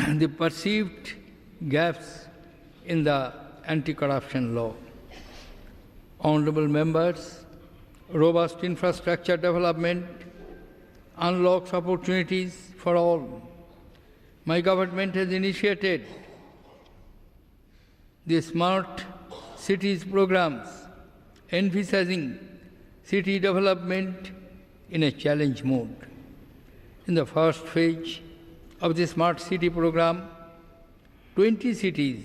the perceived gaps in the anti-corruption law. Honorable members, robust infrastructure development unlocks opportunities for all. My government has initiated the Smart Cities programs, emphasizing city development in a challenge mode. In the first phase of the Smart City program, 20 cities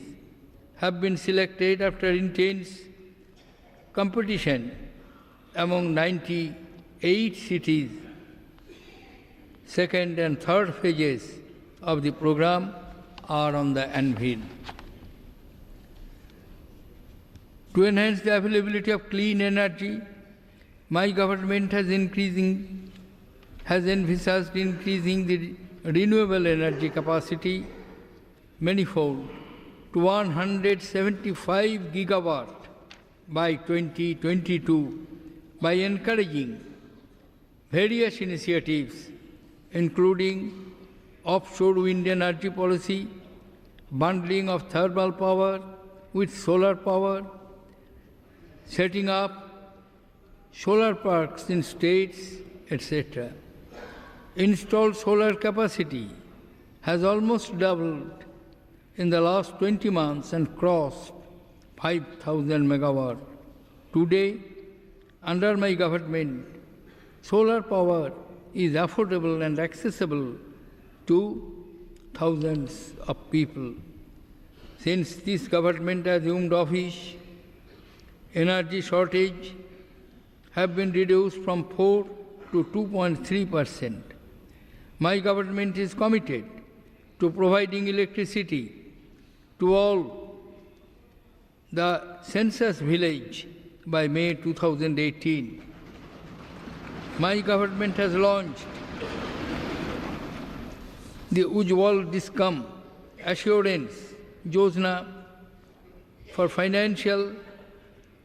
have been selected after intense competition among 98 cities. Second and third phases of the program are on the anvil. To enhance the availability of clean energy, my government has emphasized increasing the renewable energy capacity manifold to 175 gigawatt by 2022 by encouraging various initiatives including offshore wind energy policy, bundling of thermal power with solar power, setting up solar parks in states, etc. Installed solar capacity has almost doubled in the last 20 months and crossed 5,000 megawatts. Today, under my government, solar power is affordable and accessible to thousands of people. Since this government assumed office, energy shortage have been reduced from 4 to 2.3%. My government is committed to providing electricity to all the census village by May 2018. My government has launched the Ujjwal Discom Assurance Yojana for financial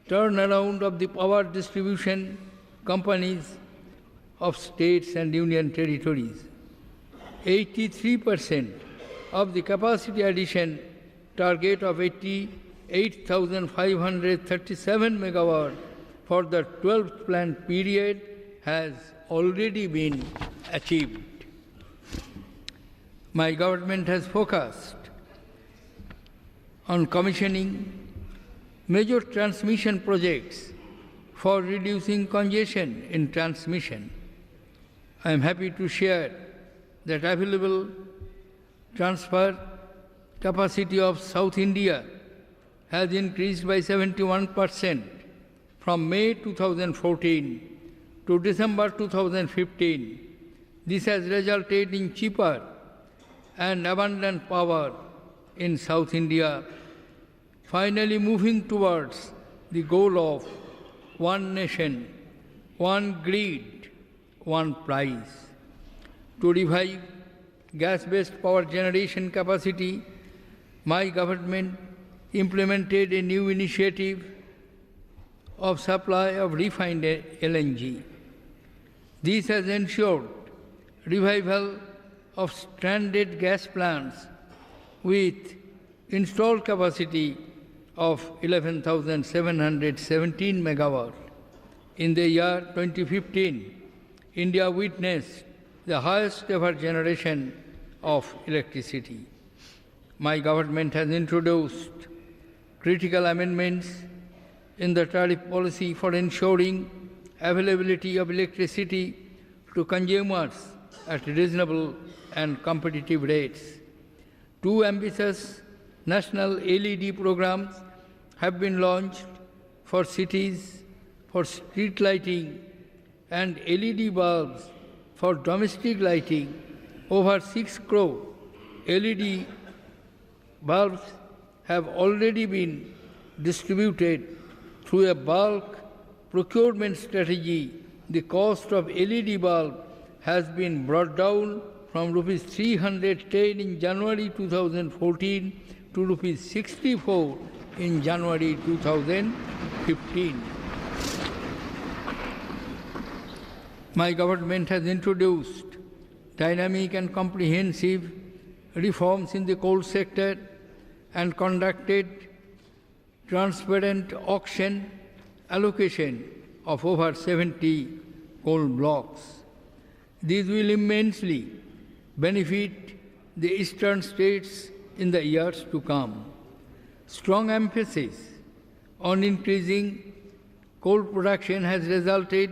turnaround of the power distribution companies of states and union territories. 83% of the capacity addition target of 88,537 megawatt for the 12th plan period has already been achieved. My government has focused on commissioning major transmission projects for reducing congestion in transmission. I am happy to share that available transfer capacity of South India has increased by 71% from May 2014 to December 2015. This has resulted in cheaper and abundant power in South India, finally moving towards the goal of one nation, one grid, one price. To revive gas-based power generation capacity, my government implemented a new initiative of supply of refined LNG. This has ensured revival of stranded gas plants with installed capacity of 11,717 megawatt. In the year 2015, India witnessed the highest ever generation of electricity. My government has introduced critical amendments in the tariff policy for ensuring availability of electricity to consumers at reasonable and competitive rates. 2 ambitious national LED programs have been launched for cities for street lighting and LED bulbs for domestic lighting. Over 6 crore LED bulbs have already been distributed through a bulk procurement strategy. The cost of LED bulb has been brought down from rupees 310 in January 2014 to rupees 64 in January 2015. My government has introduced dynamic and comprehensive reforms in the coal sector and conducted transparent auction allocation of over 70 coal blocks. These will immensely benefit the eastern states in the years to come. Strong emphasis on increasing coal production has resulted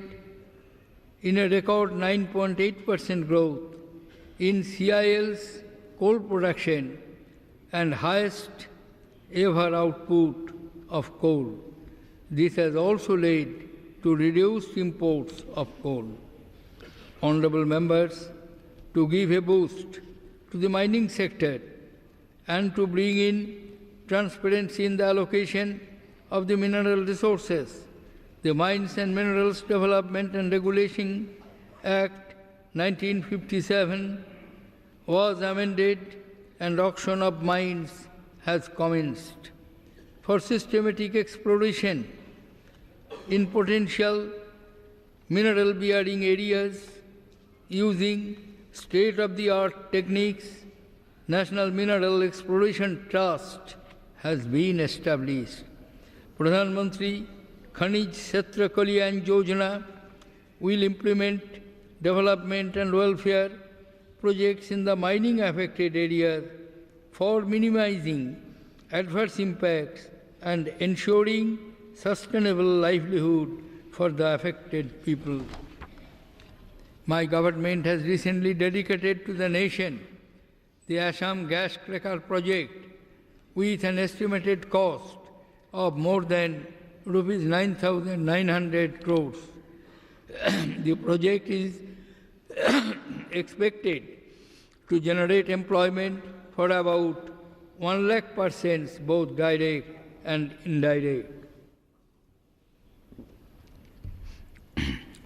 in a record 9.8% growth in CIL's coal production and highest ever output of coal. This has also led to reduced imports of coal. Honourable members, to give a boost to the mining sector and to bring in transparency in the allocation of the mineral resources, the Mines and Minerals Development and Regulation Act 1957 was amended and auction of mines has commenced. For systematic exploration in potential mineral-bearing areas using state-of-the-art techniques, National Mineral Exploration Trust has been established. Pradhan Mantri Khanij Kshetra Kalyan Yojana will implement development and welfare projects in the mining affected areas for minimizing adverse impacts and ensuring sustainable livelihood for the affected people. My government has recently dedicated to the nation the Assam Gas Cracker project with an estimated cost of more than rupees 9,900 crores. The project is expected to generate employment for about 1 lakh persons, both direct and indirect.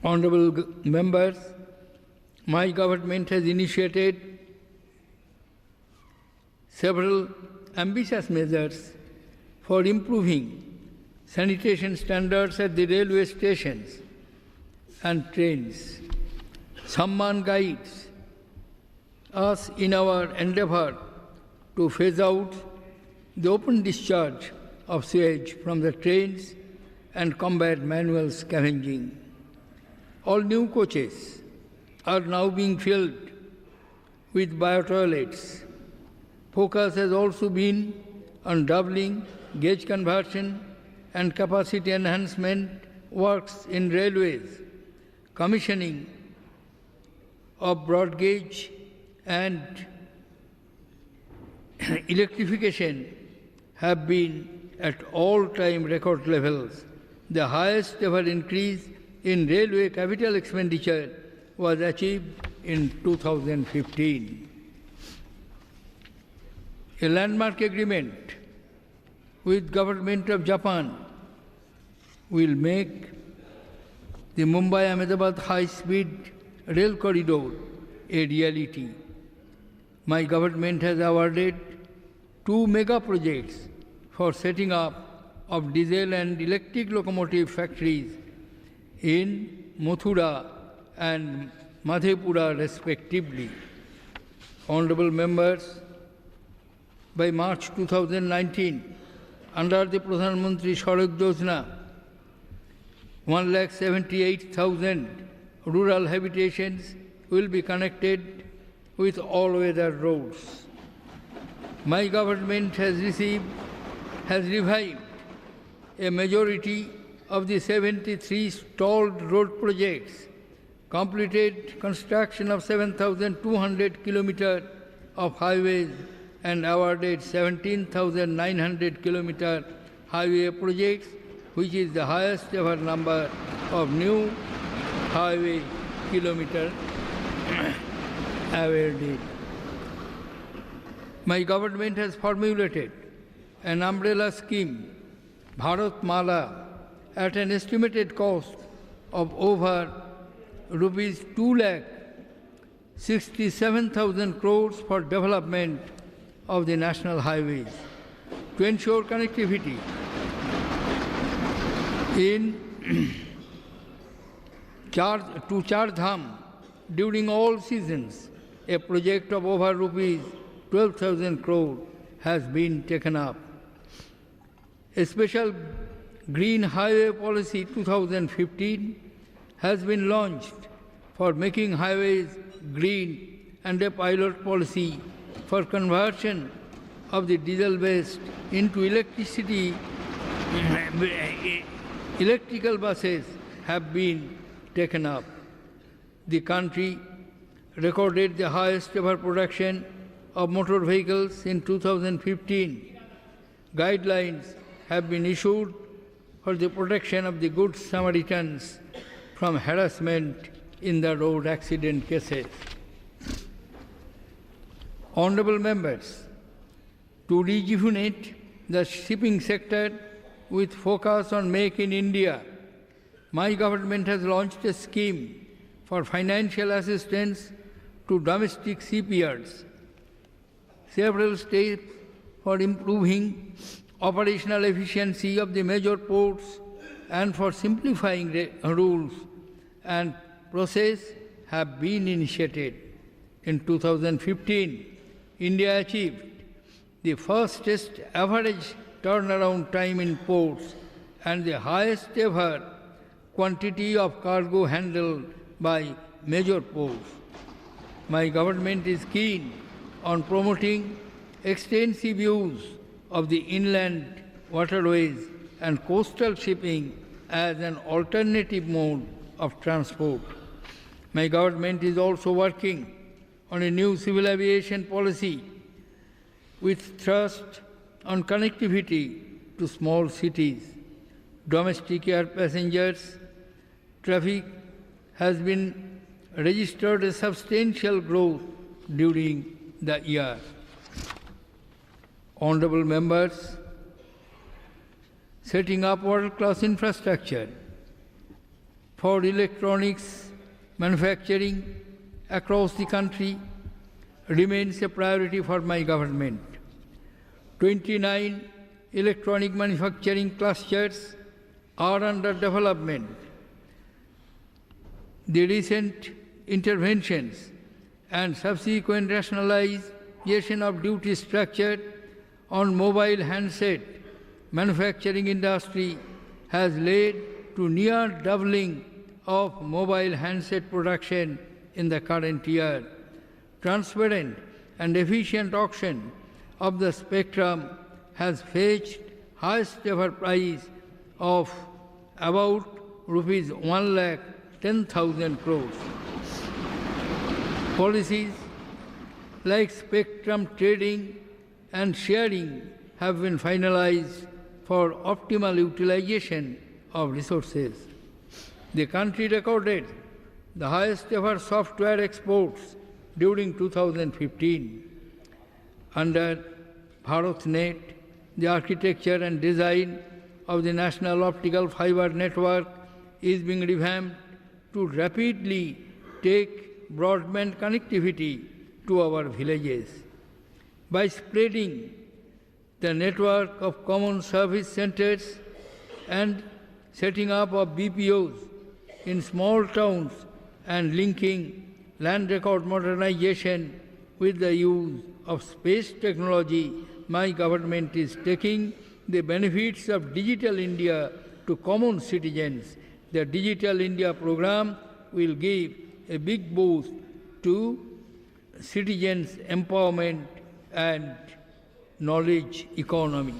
Honourable members, my government has initiated several ambitious measures for improving sanitation standards at the railway stations and trains. Samman guides us in our endeavour to phase out the open discharge of sewage from the trains and combat manual scavenging. All new coaches are now being filled with bio-toilets. Focus has also been on doubling gauge conversion and capacity enhancement works in railways. Commissioning of broad gauge and electrification have been at all-time record levels. The highest ever increase in railway capital expenditure was achieved in 2015. A landmark agreement with Government of Japan will make the Mumbai-Ahmedabad high-speed rail corridor a reality. My government has awarded 2 mega projects for setting up of diesel and electric locomotive factories in Mathura and Madhepura respectively. Honourable members, by March 2019, under the Pradhan Mantri Sadak Yojana, 178,000 rural habitations will be connected with all-weather roads. My government has revived a majority of the 73 stalled road projects, completed construction of 7,200 kilometers of highways, and awarded 17,900 kilometer highway projects, which is the highest ever number of new highway kilometer awarded. My government has formulated an umbrella scheme, Bharat Mala, at an estimated cost of over rupees 2,67,000 crores for development of the national highways to ensure connectivity to Char Dham during all seasons. A project of over rupees 12,000 crore has been taken up. A special Green Highway Policy 2015 has been launched for making highways green, and a pilot policy for conversion of the diesel waste into electrical buses have been taken up. The country recorded the highest ever production of motor vehicles in 2015. Guidelines have been issued for the protection of the good Samaritans from harassment in the road accident cases. Honorable members, to rejuvenate the shipping sector with focus on Make in India, my government has launched a scheme for financial assistance to domestic shipyards. Several steps for improving operational efficiency of the major ports and for simplifying rules and process have been initiated. In 2015, India achieved the fastest average turnaround time in ports and the highest ever quantity of cargo handled by major ports. My government is keen on promoting extensive use of the inland waterways and coastal shipping as an alternative mode of transport. My government is also working on a new civil aviation policy with thrust on connectivity to small cities. Domestic air passengers traffic has been registered a substantial growth during the year. Honorable members, setting up world-class infrastructure for electronics manufacturing across the country remains a priority for my government. 29 electronic manufacturing clusters are under development. The recent interventions and subsequent rationalization of duty structure on mobile handset manufacturing industry has led to near doubling of mobile handset production in the current year. Transparent and efficient auction of the spectrum has fetched highest ever price of about rupees 1,10,000 crores. Policies like spectrum trading and sharing have been finalized for optimal utilization of resources. The country recorded the highest ever software exports during 2015. Under BharatNet, the architecture and design of the National Optical Fiber Network is being revamped to rapidly take broadband connectivity to our villages. By spreading the network of common service centers and setting up of BPOs in small towns and linking land record modernization with the use of space technology, my government is taking the benefits of Digital India to common citizens. The Digital India program will give a big boost to citizens' empowerment and knowledge economy.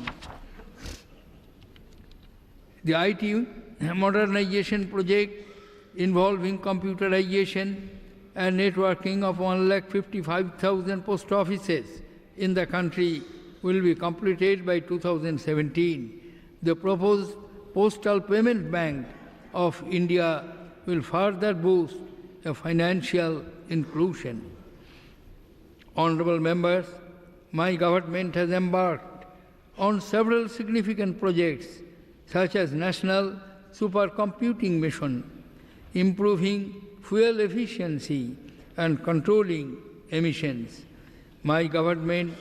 The IT modernization project involving computerization and networking of 1,55,000 post offices in the country will be completed by 2017. The proposed Postal Payment Bank of India will further boost the financial inclusion. Honorable members, my government has embarked on several significant projects such as National Supercomputing Mission, improving fuel efficiency and controlling emissions. My government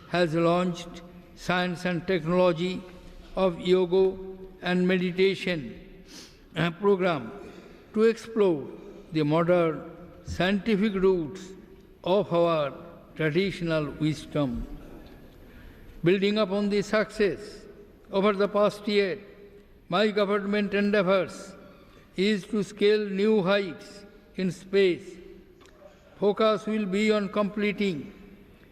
has launched Science and Technology of Yoga and Meditation program to explore the modern scientific roots of our traditional wisdom. Building upon this success over the past year, my government endeavors is to scale new heights in space. Focus will be on completing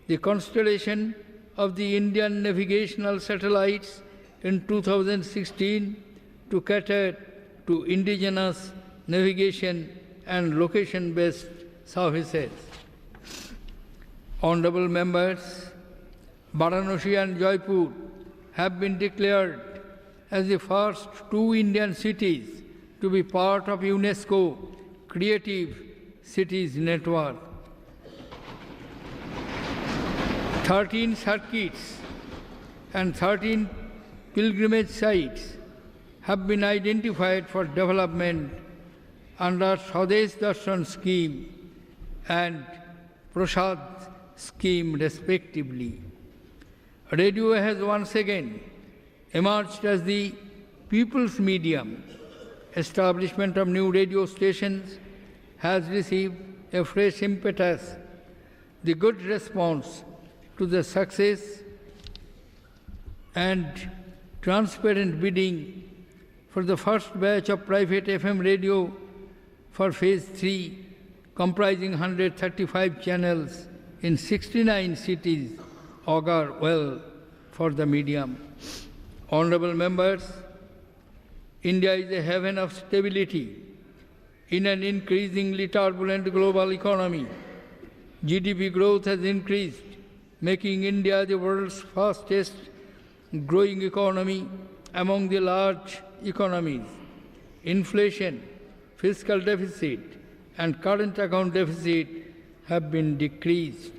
the constellation of the Indian navigational satellites in 2016 to cater to indigenous navigation and location-based services. Honorable members, Varanasi and Jaipur have been declared as the first two Indian cities to be part of UNESCO Creative Cities Network. 13 circuits and 13 pilgrimage sites have been identified for development under Swadesh Darshan scheme and Prasad scheme respectively. Radio has once again emerged as the people's medium. Establishment of new radio stations has received a fresh impetus. The good response to the success and transparent bidding for the first batch of private FM radio for Phase 3, comprising 135 channels in 69 cities, augur well for the medium. Honorable members, India is a haven of stability in an increasingly turbulent global economy. GDP growth has increased, making India the world's fastest growing economy among the large economies. Inflation, fiscal deficit, and current account deficit have been decreased.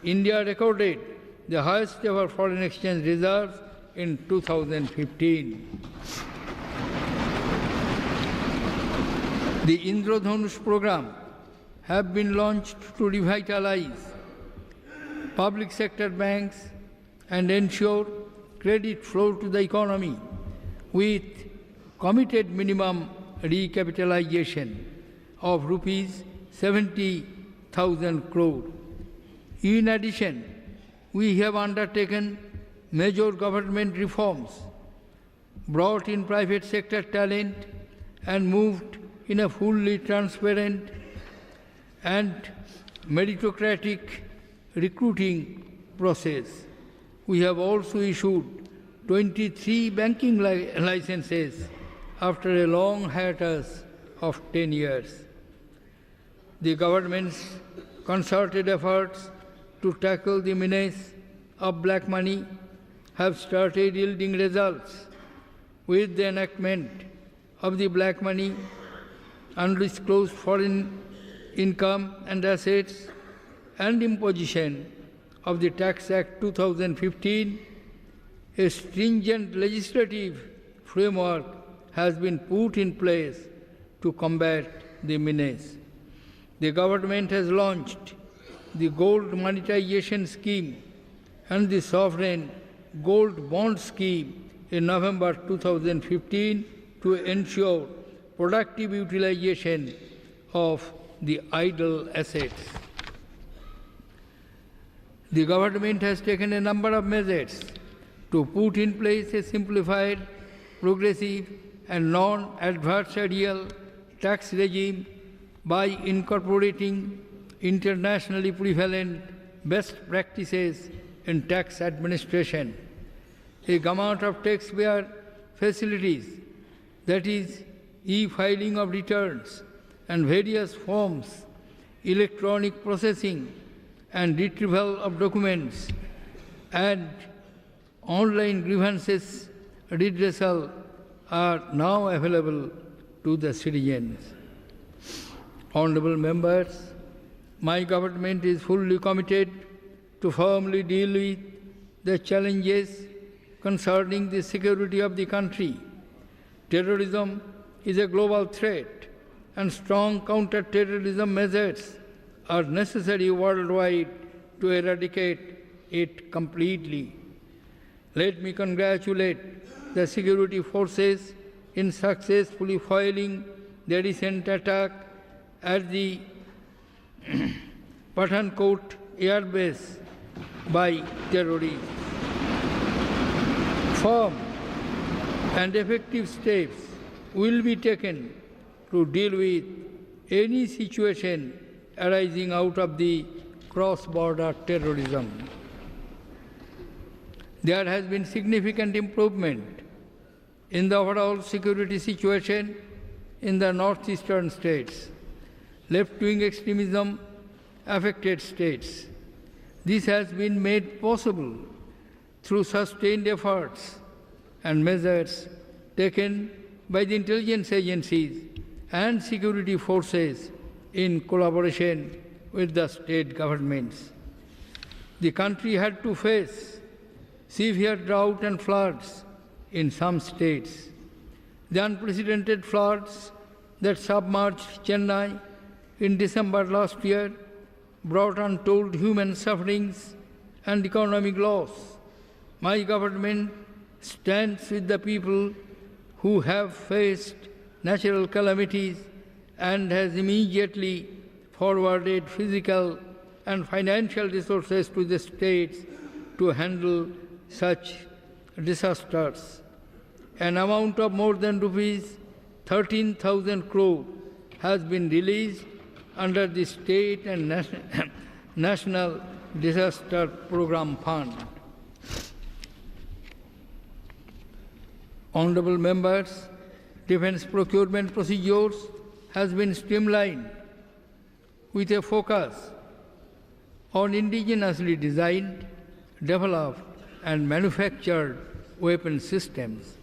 India recorded the highest ever foreign exchange reserves in 2015. The Indradhanush program have been launched to revitalize public sector banks and ensure credit flow to the economy with committed minimum recapitalization of rupees 70,000 crore. In addition, we have undertaken major government reforms, brought in private sector talent, and moved in a fully transparent and meritocratic recruiting process. We have also issued 23 banking licenses after a long hiatus of 10 years. The government's concerted efforts to tackle the menace of black money have started yielding results with the enactment of the Black Money, Undisclosed Foreign Income and Assets, and imposition of the Tax Act 2015. A stringent legislative framework has been put in place to combat the menace. The government has launched the Gold Monetization Scheme and the Sovereign Gold Bond Scheme in November 2015 to ensure productive utilization of the idle assets. The government has taken a number of measures to put in place a simplified, progressive, and non-adversarial tax regime by incorporating internationally prevalent best practices in tax administration. A gamut of taxpayer facilities that is, e-filing of returns and various forms, electronic processing and retrieval of documents, and online grievances redressal are now available to the citizens. Honorable members, my government is fully committed to firmly deal with the challenges concerning the security of the country. Terrorism is a global threat, and strong counter-terrorism measures are necessary worldwide to eradicate it completely. Let me congratulate the security forces in successfully foiling the recent attack at the Pathankot airbase by terrorists. Firm and effective steps will be taken to deal with any situation arising out of the cross-border terrorism. There has been significant improvement in the overall security situation in the northeastern states, left-wing extremism affected states. This has been made possible through sustained efforts and measures taken by the intelligence agencies and security forces in collaboration with the state governments. The country had to face severe drought and floods in some states. The unprecedented floods that submerged Chennai in December last year brought untold human sufferings and economic loss. My government stands with the people who have faced natural calamities and has immediately forwarded physical and financial resources to the states to handle such disasters. An amount of more than rupees 13,000 crore has been released under the State and National Disaster Program Fund. Honorable members, defense procurement procedures has been streamlined with a focus on indigenously designed, developed, and manufactured weapon systems.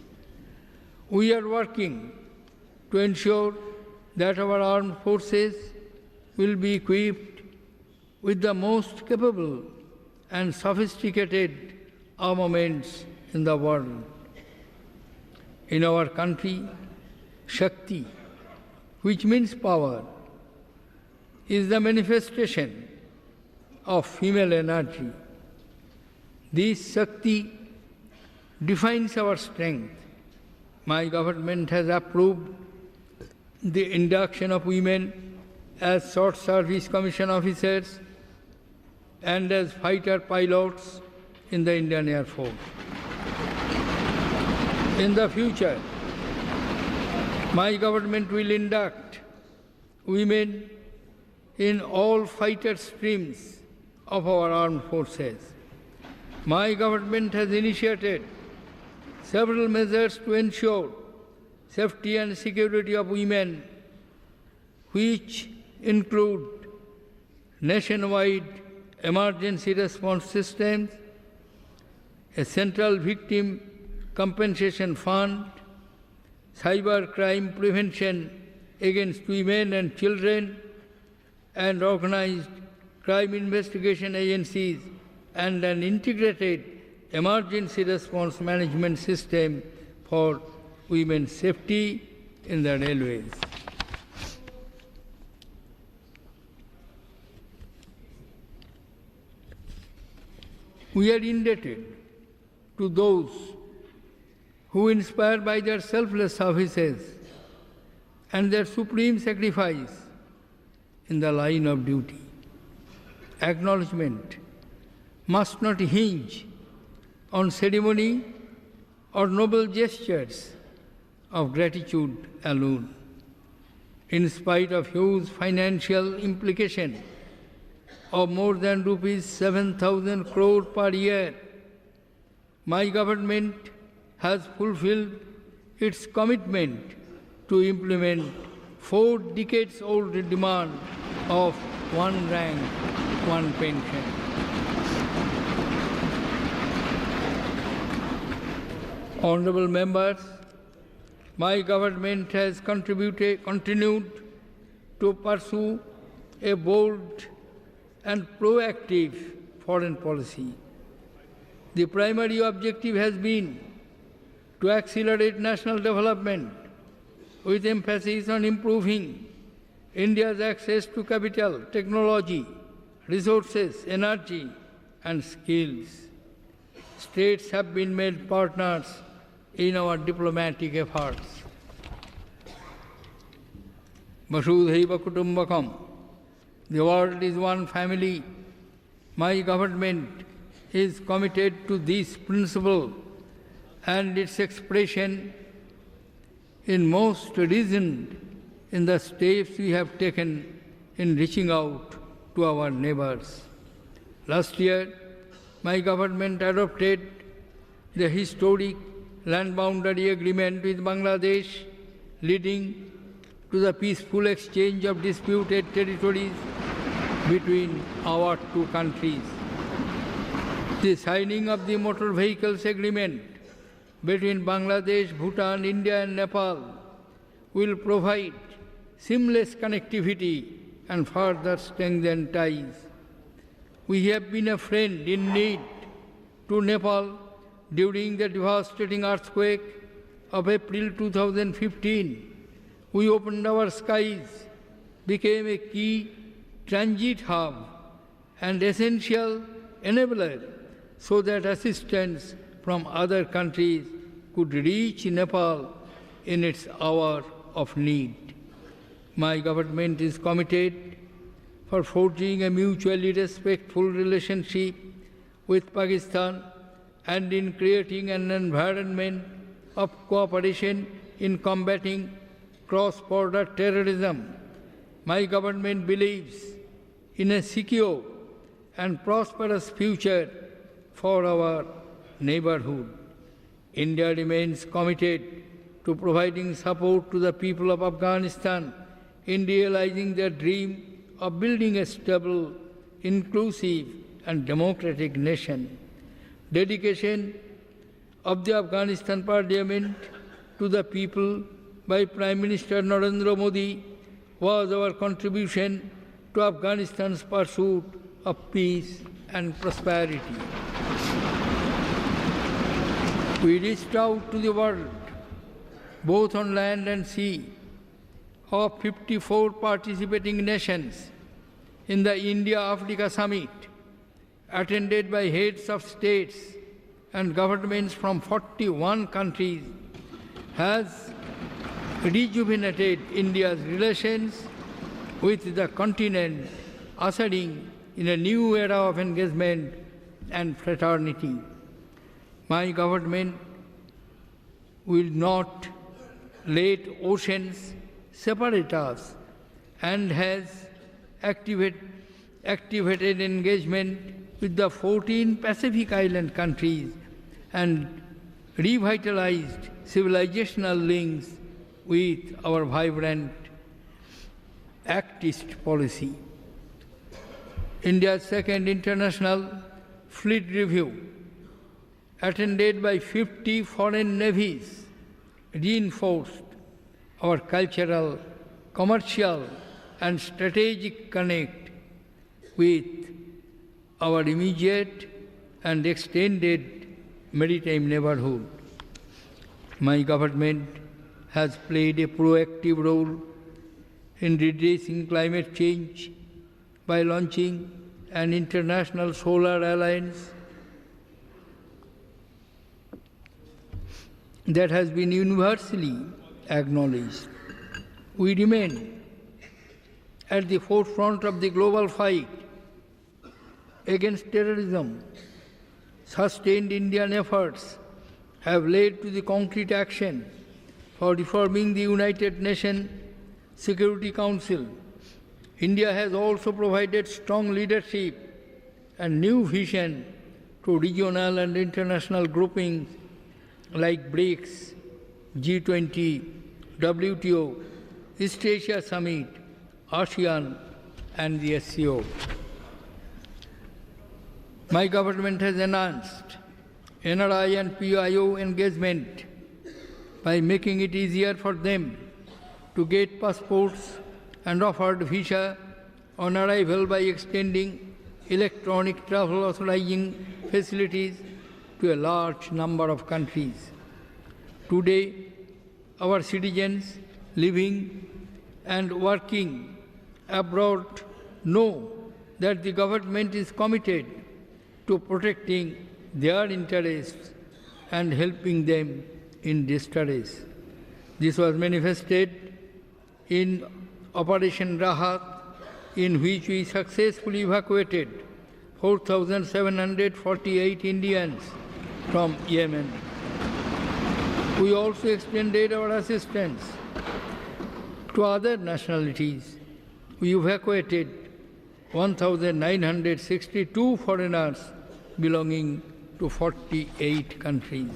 We are working to ensure that our armed forces will be equipped with the most capable and sophisticated armaments in the world. In our country, Shakti, which means power, is the manifestation of female energy. This Shakti defines our strength. My government has approved the induction of women as short service commission officers and as fighter pilots in the Indian Air Force. In the future, my government will induct women in all fighter streams of our armed forces. My government has initiated several measures to ensure safety and security of women, which include nationwide emergency response systems, a central victim compensation fund, cyber crime prevention against women and children, and organized crime investigation agencies, and an integrated emergency response management system for women's safety in the railways. We are indebted to those who, inspired by their selfless services and their supreme sacrifice in the line of duty. Acknowledgement must not hinge on ceremony or noble gestures of gratitude alone. In spite of huge financial implication of more than rupees 7,000 crore per year, my government has fulfilled its commitment to implement 4 decades-old demand of one rank, one pension. Honorable members, my government has continued to pursue a bold and proactive foreign policy. The primary objective has been to accelerate national development with emphasis on improving India's access to capital, technology, resources, energy, and skills. States have been made partners in our diplomatic efforts. Vasudhaiva Kutumbakam. The world is one family. My government is committed to this principle and its expression in most reasoned in the steps we have taken in reaching out to our neighbors. Last year, my government adopted the historic land boundary agreement with Bangladesh, leading to the peaceful exchange of disputed territories between our two countries. The signing of the motor vehicles agreement between Bangladesh, Bhutan, India and Nepal will provide seamless connectivity and further strengthen ties. We have been a friend in need to Nepal during the devastating earthquake of April 2015. We opened our skies, became a key transit hub and essential enabler so that assistance from other countries could reach Nepal in its hour of need. My government is committed for forging a mutually respectful relationship with Pakistan and in creating an environment of cooperation in combating cross-border terrorism. My government believes in a secure and prosperous future for our neighborhood. India remains committed to providing support to the people of Afghanistan in realizing their dream of building a stable, inclusive and democratic nation. Dedication of the Afghanistan Parliament to the people by Prime Minister Narendra Modi was our contribution to Afghanistan's pursuit of peace and prosperity. We reached out to the world, both on land and sea, of 54 participating nations in the India-Africa Summit, attended by heads of states and governments from 41 countries, has rejuvenated India's relations with the continent, ushering in a new era of engagement and fraternity. My government will not let oceans separate us and has activated engagement with the 14 Pacific Island countries and revitalized civilizational links with our vibrant Actist policy. India's second international fleet review, attended by 50 foreign navies, reinforced our cultural, commercial and strategic connect with our immediate and extended maritime neighborhood. My government has played a proactive role in redressing climate change by launching an international solar alliance that has been universally acknowledged. We remain at the forefront of the global fight against terrorism. Sustained Indian efforts have led to the concrete action for reforming the United Nations Security Council. India has also provided strong leadership and new vision to regional and international groupings like BRICS, G20, WTO, East Asia Summit, ASEAN, and the SCO. My government has enhanced NRI and PIO engagement by making it easier for them to get passports and offered visa on arrival by extending electronic travel authorizing facilities to a large number of countries. Today, our citizens living and working abroad know that the government is committed to protecting their interests and helping them in distress. This was manifested in Operation Rahat, in which we successfully evacuated 4,748 Indians from Yemen. We also extended our assistance to other nationalities. We evacuated 1,962 foreigners belonging to 48 countries.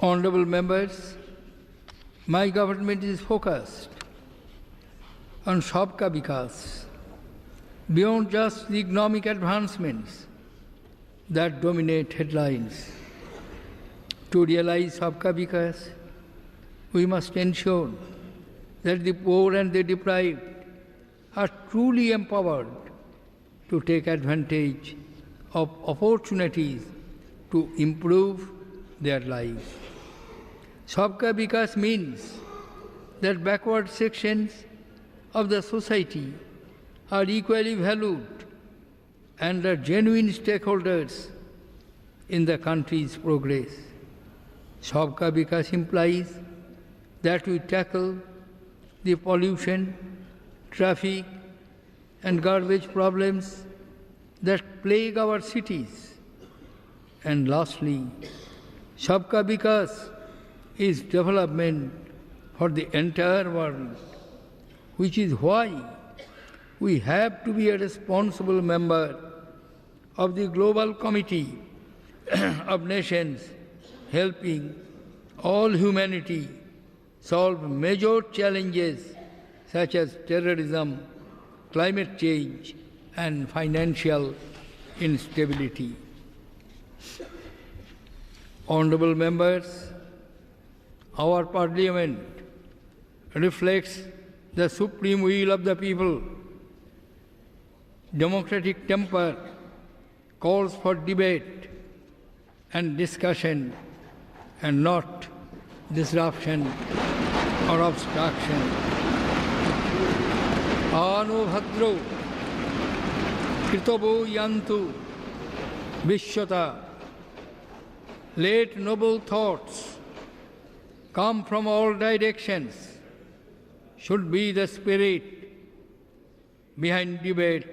Honorable members, my government is focused on Sabka Vikas, beyond just the economic advancements that dominate headlines. To realize Sabka Vikas, we must ensure that the poor and the deprived are truly empowered to take advantage of opportunities to improve their lives. Sabka Vikas means that backward sections of the society are equally valued and are genuine stakeholders in the country's progress. Sabka Vikas implies that we tackle the pollution, traffic, and garbage problems that plague our cities. And lastly, Sabka Vikas is development for the entire world, which is why we have to be a responsible member of the Global Committee of Nations helping all humanity solve major challenges such as terrorism, climate change, and financial instability. Honorable members, our Parliament reflects the supreme will of the people. Democratic temper calls for debate and discussion and not disruption or obstruction. Ano bhadro kritavo yantu vishwata. Let noble thoughts come from all directions should be the spirit behind debate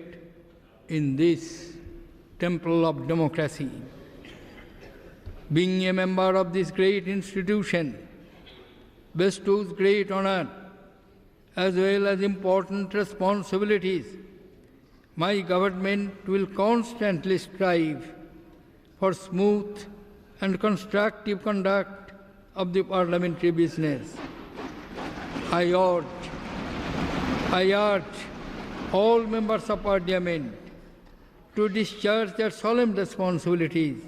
in this temple of democracy. Being a member of this great institution bestows great honor as well as important responsibilities. My government will constantly strive for smooth and constructive conduct of the parliamentary business. I urge all members of Parliament to discharge their solemn responsibilities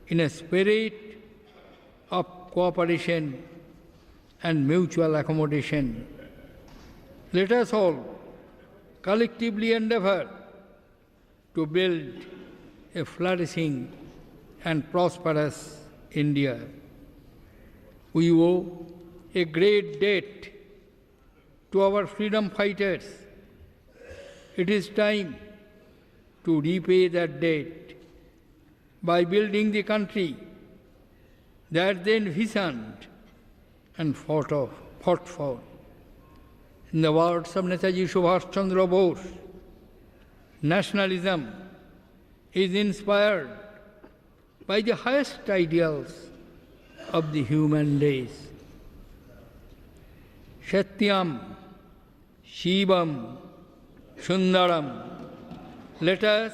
in a spirit of cooperation and mutual accommodation. Let us all collectively endeavor to build a flourishing and prosperous India. We owe a great debt to our freedom fighters. It is time to repay that debt by building the country that they envisioned and fought for. In the words of Netaji Subhash Chandra Bose, nationalism is inspired by the highest ideals of the human race. Satyam, Shivam, Sundaram. Let us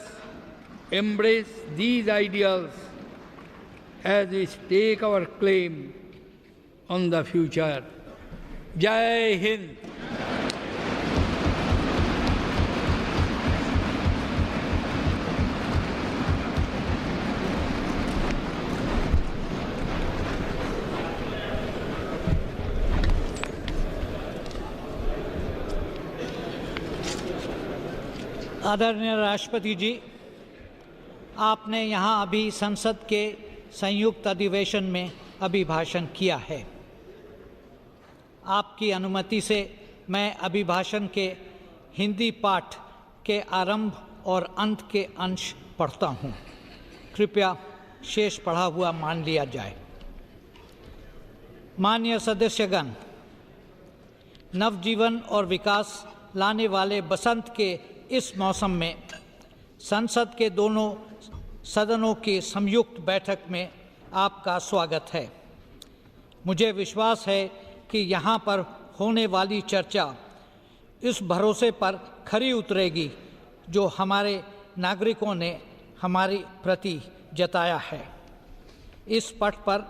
embrace these ideals as we stake our claim on the future. Jai Hind! आदरणीय राष्ट्रपति जी, आपने यहाँ अभी संसद के संयुक्त अधिवेशन में अभिभाषण किया है। आपकी अनुमति से मैं अभिभाषण के हिंदी पाठ के आरंभ और अंत के अंश पढ़ता हूँ। कृपया शेष पढ़ा हुआ मान लिया जाए। माननीय सदस्यगण, नवजीवन और विकास लाने वाले बसंत के इस मौसम में संसद के दोनों सदनों की संयुक्त बैठक में आपका स्वागत है। मुझे विश्वास है कि यहाँ पर होने वाली चर्चा इस भरोसे पर खरी उतरेगी जो हमारे नागरिकों ने हमारे प्रति जताया है। इस पथ पर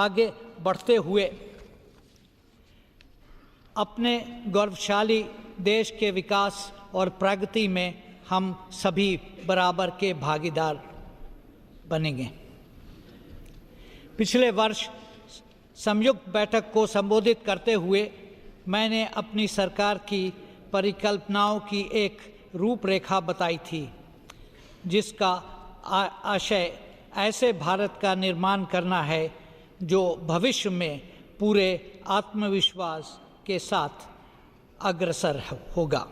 आगे बढ़ते हुए अपने गौरवशाली देश के विकास और प्रगति में हम सभी बराबर के भागीदार बनेंगे। पिछले वर्ष संयुक्त बैठक को संबोधित करते हुए मैंने अपनी सरकार की परिकल्पनाओं की एक रूपरेखा बताई थी, जिसका आशय ऐसे भारत का निर्माण करना है जो भविष्य में पूरे आत्मविश्वास के साथ अग्रसर होगा।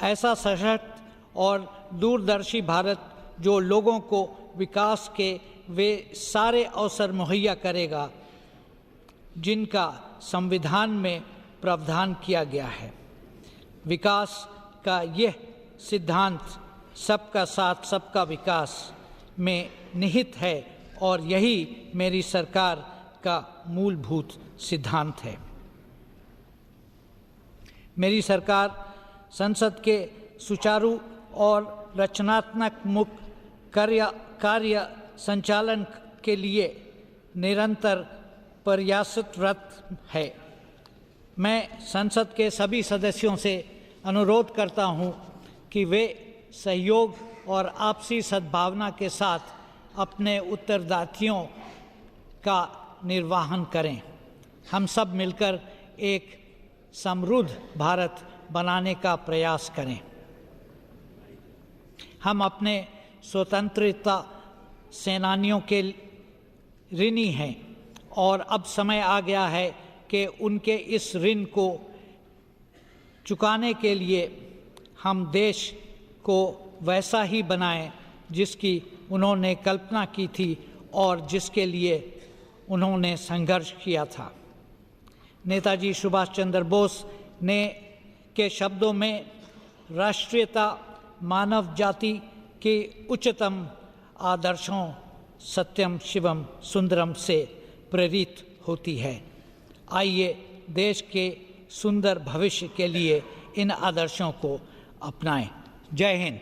ऐसा सशक्त और दूरदर्शी भारत जो लोगों को विकास के वे सारे अवसर मुहैया करेगा जिनका संविधान में प्रावधान किया गया है। विकास का यह सिद्धांत सबका साथ सबका विकास में निहित है और यही मेरी सरकार का मूलभूत सिद्धांत है। मेरी सरकार संसद के सुचारू और रचनात्मक मुख्य कार्य संचालन के लिए निरंतर प्रयासरत है। मैं संसद के सभी सदस्यों से अनुरोध करता हूं कि वे सहयोग और आपसी सद्भावना के साथ अपने उत्तरदायित्वों का निर्वहन करें। हम सब मिलकर एक समृद्ध भारत बनाने का प्रयास करें। हम अपने स्वतंत्रता सेनानियों के ऋणी हैं और अब समय आ गया है कि उनके इस ऋण को चुकाने के लिए हम देश को वैसा ही बनाएं जिसकी उन्होंने कल्पना की थी और जिसके लिए उन्होंने संघर्ष किया था। नेताजी सुभाष चंद्र बोस ने के शब्दों में राष्ट्रीयता मानव जाति के उच्चतम आदर्शों सत्यम शिवम सुंदरम से प्रेरित होती है। आइए देश के सुंदर भविष्य के लिए इन आदर्शों को अपनाएं। जय Hind.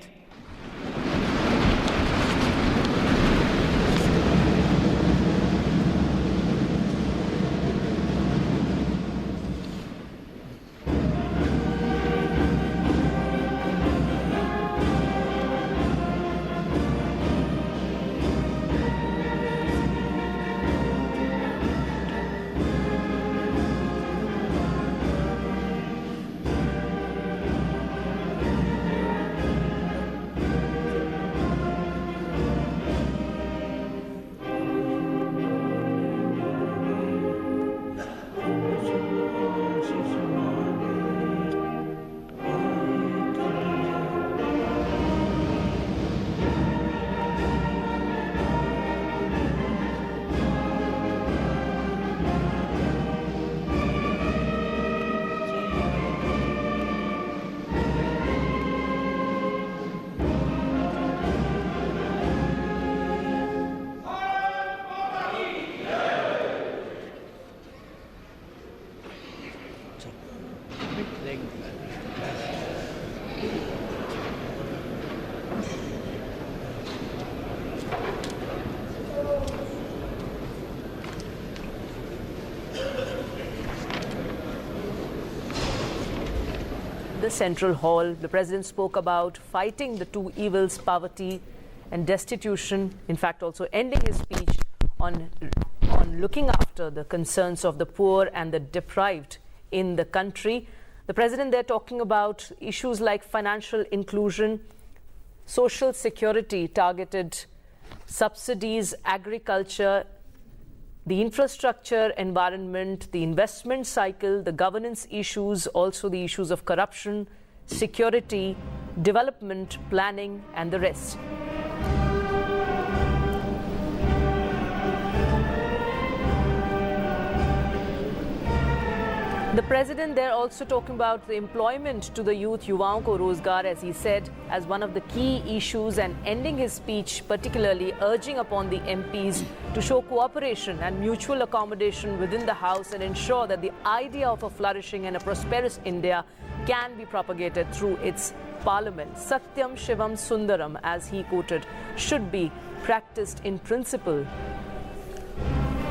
the Central Hall. The President spoke about fighting the two evils, poverty and destitution. In fact, also ending his speech on looking after the concerns of the poor and the deprived in the country. The President there talking about issues like financial inclusion, social security, targeted subsidies, agriculture, the infrastructure, environment, the investment cycle, the governance issues, also the issues of corruption, security, development, planning, and the rest. The President there also talking about the employment to the youth, युवाओं को रोजगार, as he said, as one of the key issues, and ending his speech particularly urging upon the MPs to show cooperation and mutual accommodation within the House and ensure that the idea of a flourishing and a prosperous India can be propagated through its parliament. Satyam Shivam Sundaram, as he quoted, should be practiced in principle.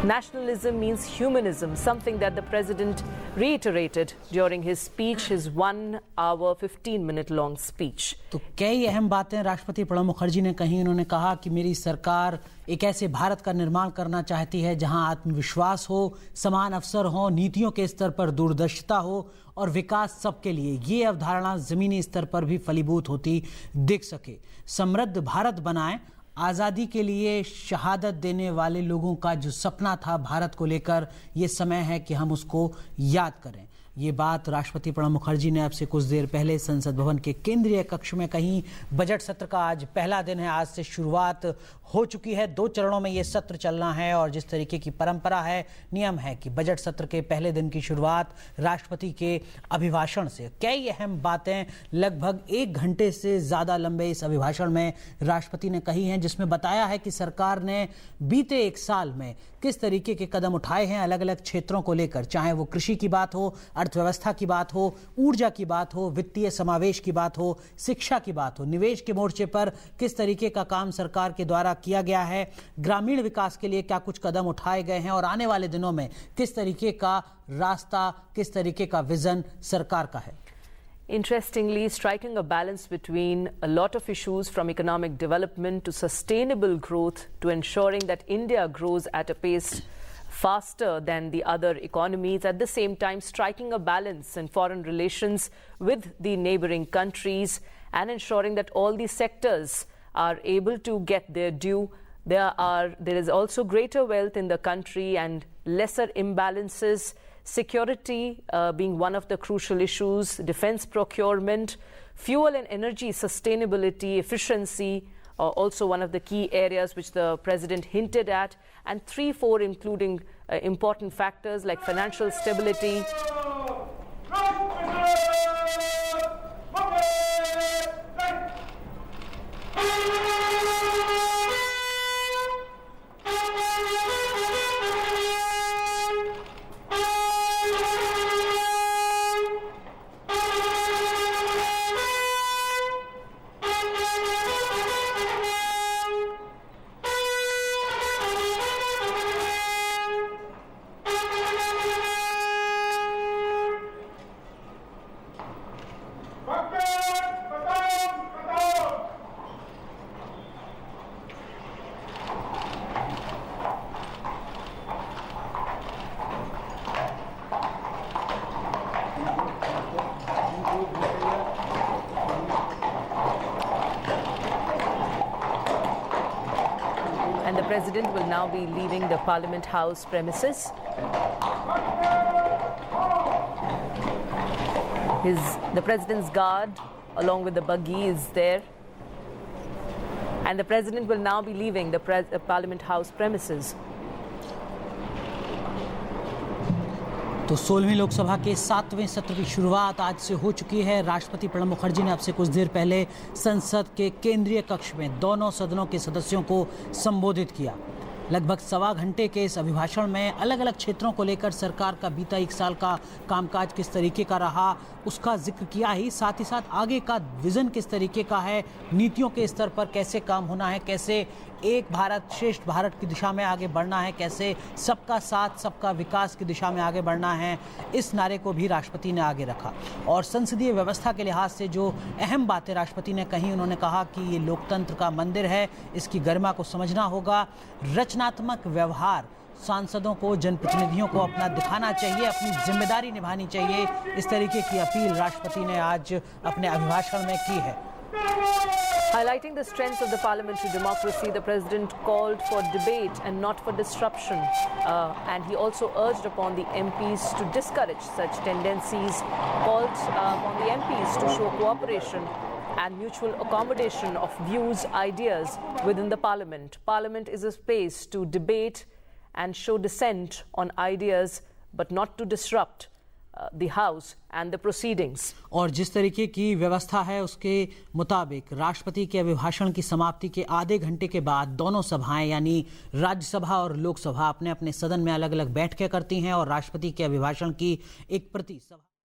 Nationalism means humanism, something that the President reiterated during his speech, his 1 hour 15-minute long speech. तो कई अहम बातें राष्ट्रपति प्रणब मुखर्जी ने कही। उन्होंने कहा कि मेरी सरकार एक ऐसे भारत का निर्माण करना चाहती है जहां आत्मविश्वास हो, समान अवसर हो, नीतियों के स्तर पर दूरदर्शिता हो और विकास सबके लिए। ये अवधारणा जमीनी स्तर पर भी फलीभूत होती दिख सके। समृद्ध भारत बनाएं, आज़ादी के लिए शहादत देने वाले लोगों का जो सपना था भारत को लेकर, ये समय है कि हम उसको याद करें। ये बात राष्ट्रपति प्रणब मुखर्जी ने अब से कुछ देर पहले संसद भवन के केंद्रीय कक्ष में कही। बजट सत्र का आज पहला दिन है, आज से शुरुआत हो चुकी है। 2 चरणों में ये सत्र चलना है और जिस तरीके की परंपरा है, नियम है कि बजट सत्र के पहले दिन की शुरुआत राष्ट्रपति के अभिभाषण से। कई अहम बातें लगभग 1 घंटे से ज़्यादा लंबे इस अभिभाषण में राष्ट्रपति ने कही हैं, जिसमें बताया है कि सरकार ने बीते 1 साल में किस तरीके के कदम उठाए हैं अलग अलग क्षेत्रों को लेकर, चाहे वो कृषि की बात हो, अर्थव्यवस्था की बात हो, ऊर्जा की बात हो, वित्तीय समावेश की बात हो, शिक्षा की बात हो, निवेश के मोर्चे पर किस तरीके का काम सरकार के द्वारा किया गया है, ग्रामीण विकास के लिए क्या कुछ कदम उठाए गए हैं और आने वाले दिनों में किस तरीके का रास्ता, किस तरीके का विजन सरकार का है। Interestingly, striking a balance between a lot of issues from economic development to sustainable growth to ensuring that India grows at a pace faster than the other economies, at the same time striking a balance in foreign relations with the neighboring countries and ensuring that all these sectors are able to get their due. There is also greater wealth in the country and lesser imbalances. Security being one of the crucial issues, defense procurement, fuel and energy sustainability, efficiency, also one of the key areas which the President hinted at, and 3-4 including important factors like financial stability. And the President will now be leaving the Parliament House premises. The President's guard along with the buggy is there. And the President will now be leaving the Parliament House premises. तो 16वीं लोकसभा के 7वें सत्र की शुरुआत आज से हो चुकी है। राष्ट्रपति प्रणब मुखर्जी ने अब से कुछ देर पहले संसद के केंद्रीय कक्ष में दोनों सदनों के सदस्यों को संबोधित किया। लगभग सवा घंटे के इस अभिभाषण में अलग अलग क्षेत्रों को लेकर सरकार का बीता 1 साल का कामकाज किस तरीके का रहा उसका जिक्र किया ही साथ आगे का विजन किस तरीके का है, नीतियों के स्तर पर कैसे काम होना है, कैसे एक भारत श्रेष्ठ भारत की दिशा में आगे बढ़ना है, कैसे सबका साथ सबका विकास की दिशा में आगे बढ़ना है, इस नारे को भी राष्ट्रपति ने आगे रखा। और संसदीय व्यवस्था के लिहाज से जो अहम बातें राष्ट्रपति ने कही, उन्होंने कहा कि ये लोकतंत्र का मंदिर है, इसकी गरिमा को समझना होगा, रचनात्मक व्यवहार सांसदों को, जनप्रतिनिधियों को अपना दिखाना चाहिए, अपनी जिम्मेदारी निभानी चाहिए। इस तरीके की अपील राष्ट्रपति ने आज अपने अभिभाषण में की है। Highlighting the strengths of the parliamentary democracy, the President called for debate and not for disruption. And he also urged upon the MPs to discourage such tendencies, called upon the MPs to show cooperation and mutual accommodation of views, ideas within the Parliament. Parliament is a space to debate and show dissent on ideas, but not to disrupt the House and the proceedings. और जिस तरीके की व्यवस्था है उसके मुताबिक राष्ट्रपति के अभिभाषण की समाप्ति के आधे घंटे के बाद दोनों सभाएं यानी राज्यसभा और लोकसभा अपने अपने सदन में अलग अलग बैठकें करती हैं और राष्ट्रपति के अभिभाषण की एक प्रति सभा